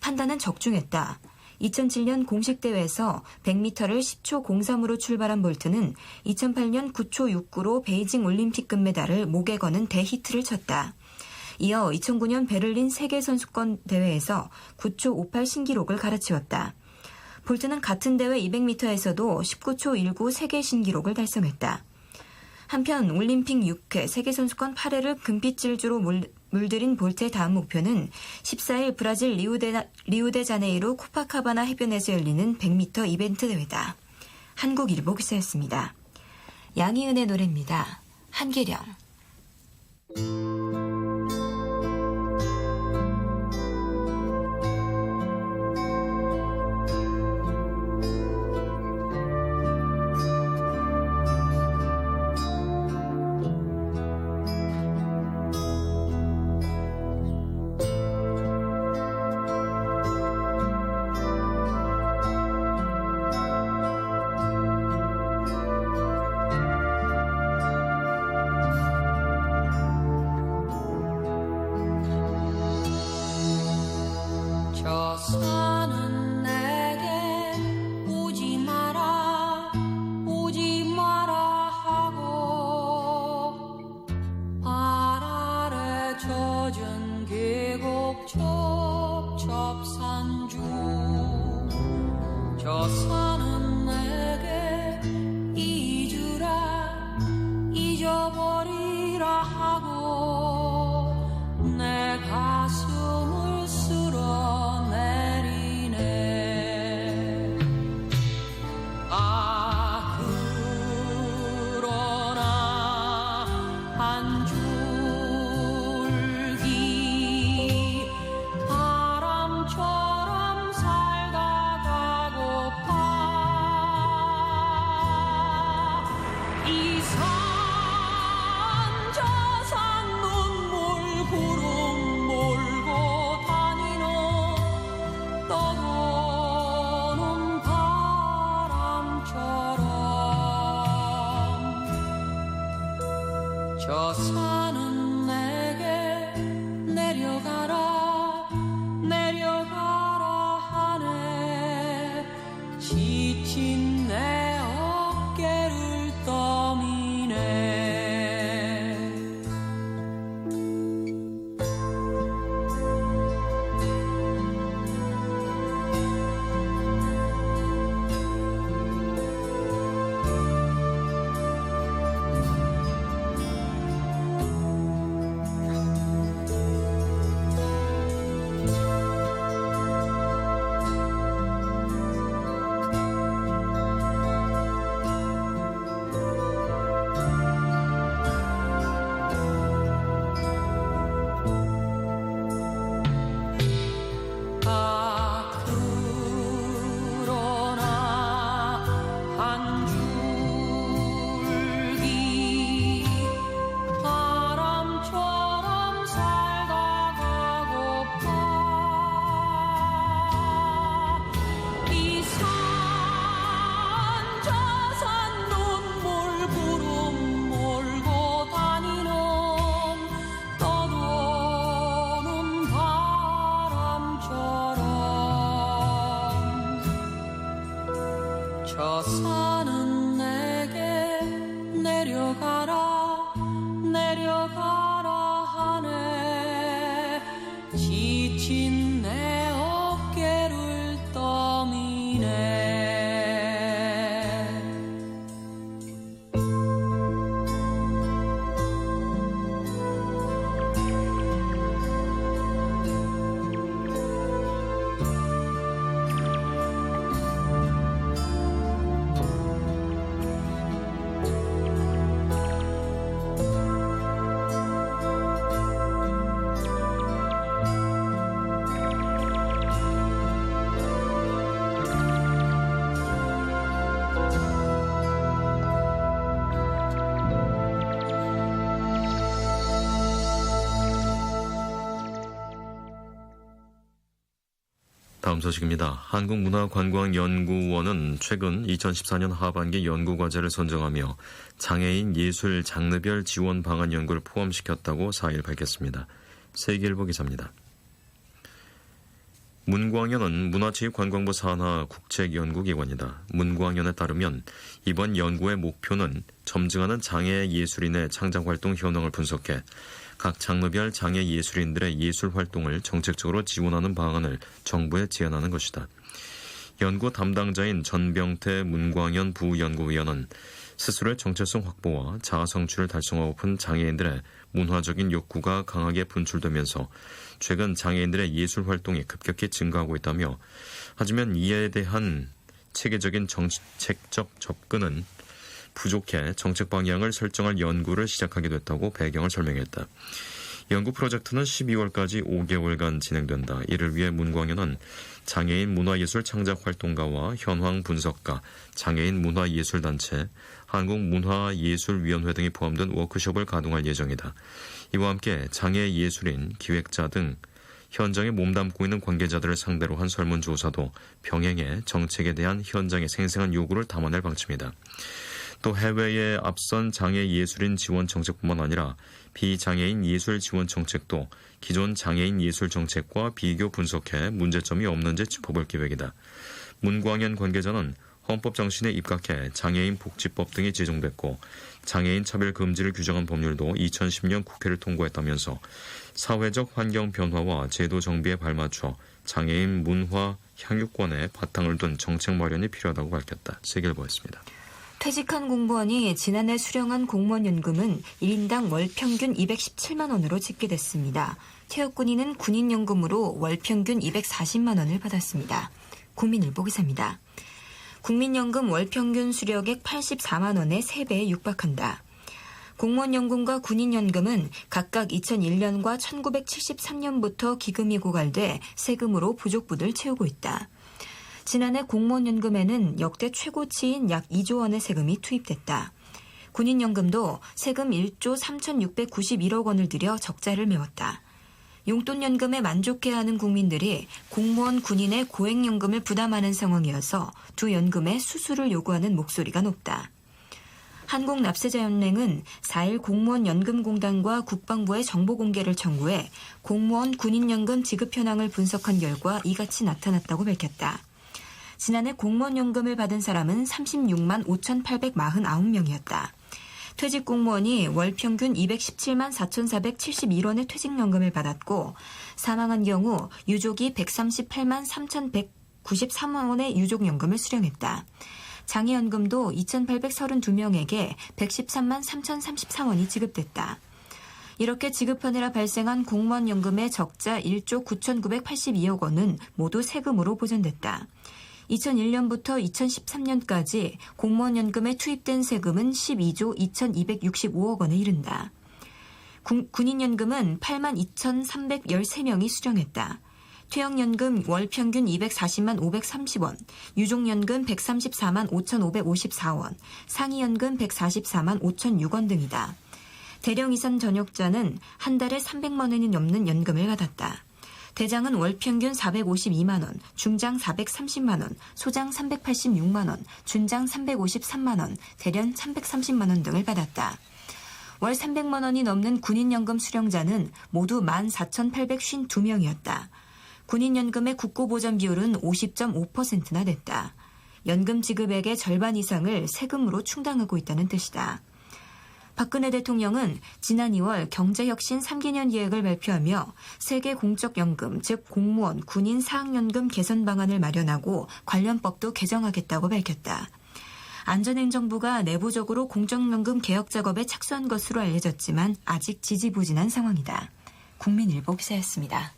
판단은 적중했다. 2007년 공식 대회에서 100m를 10초 03으로 출발한 볼트는 2008년 9초 69로 베이징 올림픽 금메달을 목에 거는 대히트를 쳤다. 이어 2009년 베를린 세계선수권 대회에서 9초 58 신기록을 갈아치웠다. 볼트는 같은 대회 200m에서도 19초 19 세계 신기록을 달성했다. 한편 올림픽 6회, 세계선수권 8회를 금빛 질주로 물들인 볼트의 다음 목표는 14일 브라질 리우데자네이루 코파카바나 해변에서 열리는 100m 이벤트 대회다. 한국일보 기사였습니다. 양희은의 노래입니다. 한계령. 저 산은 내게 오지 마라 하고 발 아래 젖은 계곡 첩첩산중 저 산은 내게 잊으라 잊어버리라 하고 내 가슴을 쓸어 내리네. 아 그러나 한 줄기 바람처럼 살다 가고파. 이 산 저 산 눈물 구름 몰고 다니는 떠도는 바람처럼 저 산은 내게 내려가라 하네. 지친 내 어깨를 떠미네. 내려가라 내려가라 하네 지친 내 어깨를 떠미네 다음 소식입니다. 한국문화관광연구원은 최근 2014년 하반기 연구과제를 선정하며 장애인 예술 장르별 지원 방안 연구를 포함시켰다고 4일 밝혔습니다. 세계일보 기사입니다. 문광연은 문화체육관광부 산하 국책연구기관이다. 문광연에 따르면 이번 연구의 목표는 점증하는 장애 예술인의 창작활동 현황을 분석해 각 장르별 장애 예술인들의 예술활동을 정책적으로 지원하는 방안을 정부에 제안하는 것이다. 연구 담당자인 전병태 문광연 부연구위원은 스스로의 정체성 확보와 자아 성취를 달성하고픈 장애인들의 문화적인 욕구가 강하게 분출되면서 최근 장애인들의 예술활동이 급격히 증가하고 있다며, 하지만 이에 대한 체계적인 정책적 접근은 부족해 정책 방향을 설정할 연구를 시작하게 됐다고 배경을 설명했다. 연구 프로젝트는 12월까지 5개월간 진행된다. 이를 위해 문광연은 장애인 문화예술 창작활동가와 현황 분석가, 장애인 문화예술단체, 한국문화예술위원회 등이 포함된 워크숍을 가동할 예정이다. 이와 함께 장애 예술인, 기획자 등 현장에 몸담고 있는 관계자들을 상대로 한 설문조사도 병행해 정책에 대한 현장의 생생한 요구를 담아낼 방침이다. 또 해외의 앞선 장애 예술인 지원 정책뿐만 아니라 비장애인 예술 지원 정책도 기존 장애인 예술 정책과 비교 분석해 문제점이 없는지 짚어볼 계획이다. 문광연 관계자는 헌법 정신에 입각해 장애인 복지법 등이 제정됐고 장애인 차별 금지를 규정한 법률도 2010년 국회를 통과했다면서 사회적 환경 변화와 제도 정비에 발맞춰 장애인 문화 향유권에 바탕을 둔 정책 마련이 필요하다고 밝혔다. 세계일보였습니다. 퇴직한 공무원이 지난해 수령한 공무원 연금은 1인당 월 평균 217만 원으로 집계됐습니다. 퇴역 군인은 군인연금으로 월 평균 240만 원을 받았습니다. 국민일보 기사입니다. 국민연금 월 평균 수령액 84만 원의 3배에 육박한다. 공무원연금과 군인연금은 각각 2001년과 1973년부터 기금이 고갈돼 세금으로 부족분을 채우고 있다. 지난해 공무원연금에는 역대 최고치인 약 2조 원의 세금이 투입됐다. 군인연금도 세금 1조 3,691억 원을 들여 적자를 메웠다. 용돈연금에 만족해하는 국민들이 공무원, 군인의 고액연금을 부담하는 상황이어서 두 연금의 수수를 요구하는 목소리가 높다. 한국납세자연맹은 4일 공무원연금공단과 국방부의 정보 공개를 청구해 공무원, 군인연금 지급 현황을 분석한 결과 이같이 나타났다고 밝혔다. 지난해 공무원연금을 받은 사람은 36만 5,849명이었다. 퇴직 공무원이 월 평균 217만 4,471원의 퇴직연금을 받았고 사망한 경우 유족이 138만 3,193원의 유족연금을 수령했다. 장애연금도 2,832명에게 113만 3,033원이 지급됐다. 이렇게 지급하느라 발생한 공무원연금의 적자 1조 9,982억 원은 모두 세금으로 보전됐다. 2001년부터 2013년까지 공무원연금에 투입된 세금은 12조 2,265억 원에 이른다. 군인연금은 8만 2,313명이 수령했다. 퇴역연금 월 평균 240만 530원, 유족연금 134만 5,554원, 상위연금 144만 5,006원 등이다. 대령 이상 전역자는 한 달에 300만 원이 넘는 연금을 받았다. 대장은 월 평균 452만 원, 중장 430만 원, 소장 386만 원, 준장 353만 원, 대련 330만 원 등을 받았다. 월 300만 원이 넘는 군인연금 수령자는 모두 14,852명이었다. 군인연금의 국고보전 비율은 50.5%나 됐다. 연금 지급액의 절반 이상을 세금으로 충당하고 있다는 뜻이다. 박근혜 대통령은 지난 2월 경제혁신 3개년 계획을 발표하며 세계 공적연금, 즉 공무원, 군인 사학연금 개선 방안을 마련하고 관련 법도 개정하겠다고 밝혔다. 안전행정부가 내부적으로 공적연금 개혁 작업에 착수한 것으로 알려졌지만 아직 지지부진한 상황이다. 국민일보 기사였습니다.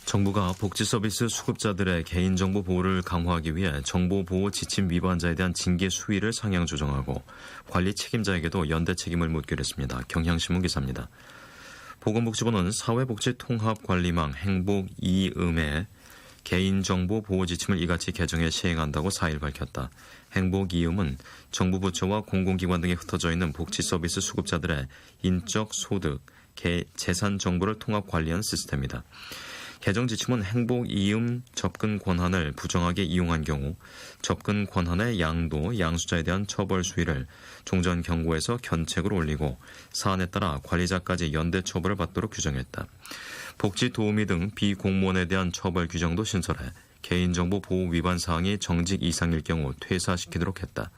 정부가 복지서비스 수급자들의 개인정보 보호를 강화하기 위해 정보보호 지침 위반자에 대한 징계 수위를 상향 조정하고 관리 책임자에게도 연대 책임을 묻기로 했습니다. 경향신문 기사입니다. 보건복지부는 사회복지통합관리망 행복2음의 개인정보 보호 지침을 이같이 개정해 시행한다고 4일 밝혔다. 행복2음은 정부 부처와 공공기관 등에 흩어져 있는 복지서비스 수급자들의 인적, 소득, 재산 정보를 통합 관리하는 시스템이다. 개정 지침은 행복 2음 접근 권한을 부정하게 이용한 경우 접근 권한의 양도, 양수자에 대한 처벌 수위를 종전 경고에서 견책으로 올리고 사안에 따라 관리자까지 연대 처벌을 받도록 규정했다. 복지 도우미 등 비공무원에 대한 처벌 규정도 신설해 개인정보 보호 위반 사항이 정직 이상일 경우 퇴사시키도록 했다.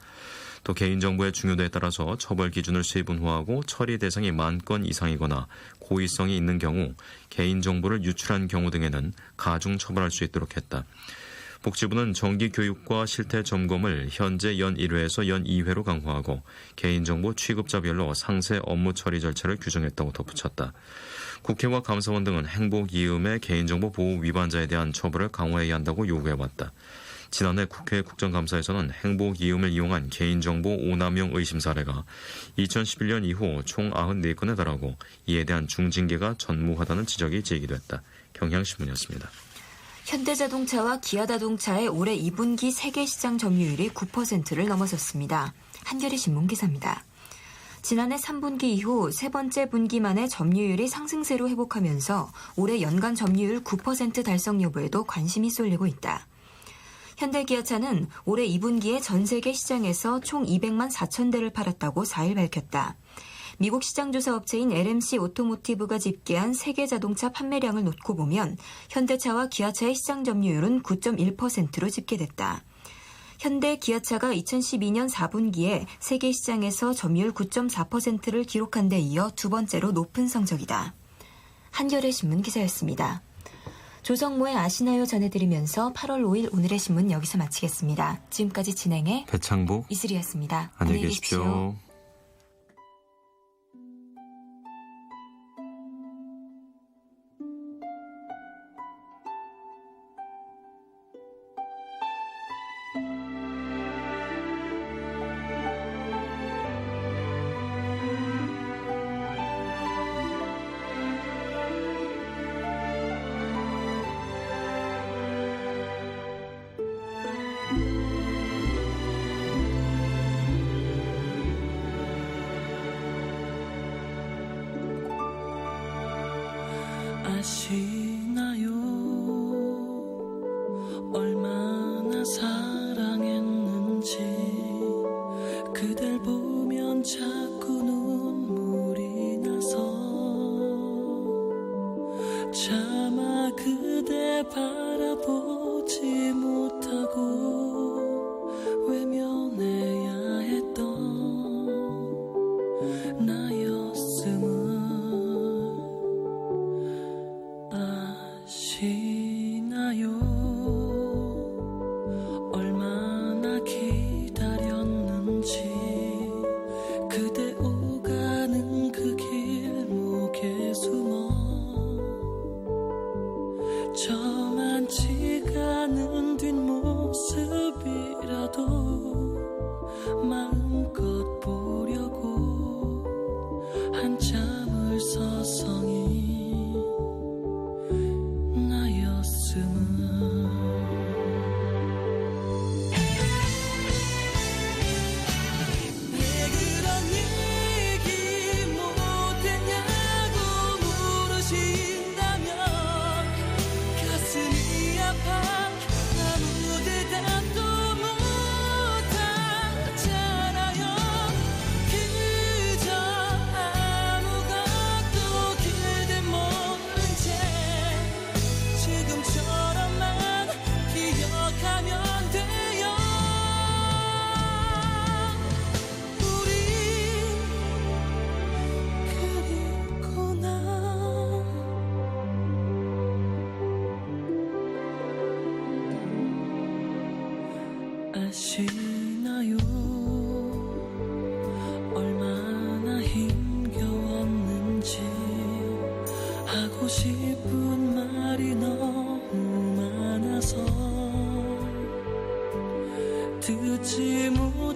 또 개인정보의 중요도에 따라서 처벌 기준을 세분화하고 처리 대상이 10,000건 이상이거나 고의성이 있는 경우 개인정보를 유출한 경우 등에는 가중 처벌할 수 있도록 했다. 복지부는 정기교육과 실태 점검을 현재 연 1회에서 연 2회로 강화하고 개인정보 취급자별로 상세 업무 처리 절차를 규정했다고 덧붙였다. 국회와 감사원 등은 행복 2음의 개인정보 보호 위반자에 대한 처벌을 강화해야 한다고 요구해왔다. 지난해 국회 국정감사에서는 행복 2음을 이용한 개인정보 오남용 의심 사례가 2011년 이후 총 94건에 달하고 이에 대한 중징계가 전무하다는 지적이 제기됐다. 경향신문이었습니다. 현대자동차와 기아자동차의 올해 2분기 세계 시장 점유율이 9%를 넘어섰습니다. 한겨레신문 기사입니다. 지난해 3분기 이후 세 번째 분기 만에 점유율이 상승세로 회복하면서 올해 연간 점유율 9% 달성 여부에도 관심이 쏠리고 있다. 현대기아차는 올해 2분기에 전 세계 시장에서 총 200만 4천 대를 팔았다고 4일 밝혔다. 미국 시장조사 업체인 LMC 오토모티브가 집계한 세계 자동차 판매량을 놓고 보면 현대차와 기아차의 시장 점유율은 9.1%로 집계됐다. 현대 기아차가 2012년 4분기에 세계 시장에서 점유율 9.4%를 기록한 데 이어 두 번째로 높은 성적이다. 한겨레 신문 기사였습니다. 조성모의 아시나요 전해드리면서 8월 5일 오늘의 신문 여기서 마치겠습니다. 지금까지 진행해 배창복, 이슬이었습니다. 안녕히 계십시오. 아시나요 얼마나 사랑했는지 그댈 보면 자꾸 눈물이 나서 차마 그대 바라보지 못하고 외면해야 했던 나였음을 아시나요 얼마나 기다렸는지 그대 오가는 그 길목에 숨어 저만치가 않은 뒷모습이라도 마음껏 보려고 싶은 말이 너무 많아서 듣지 못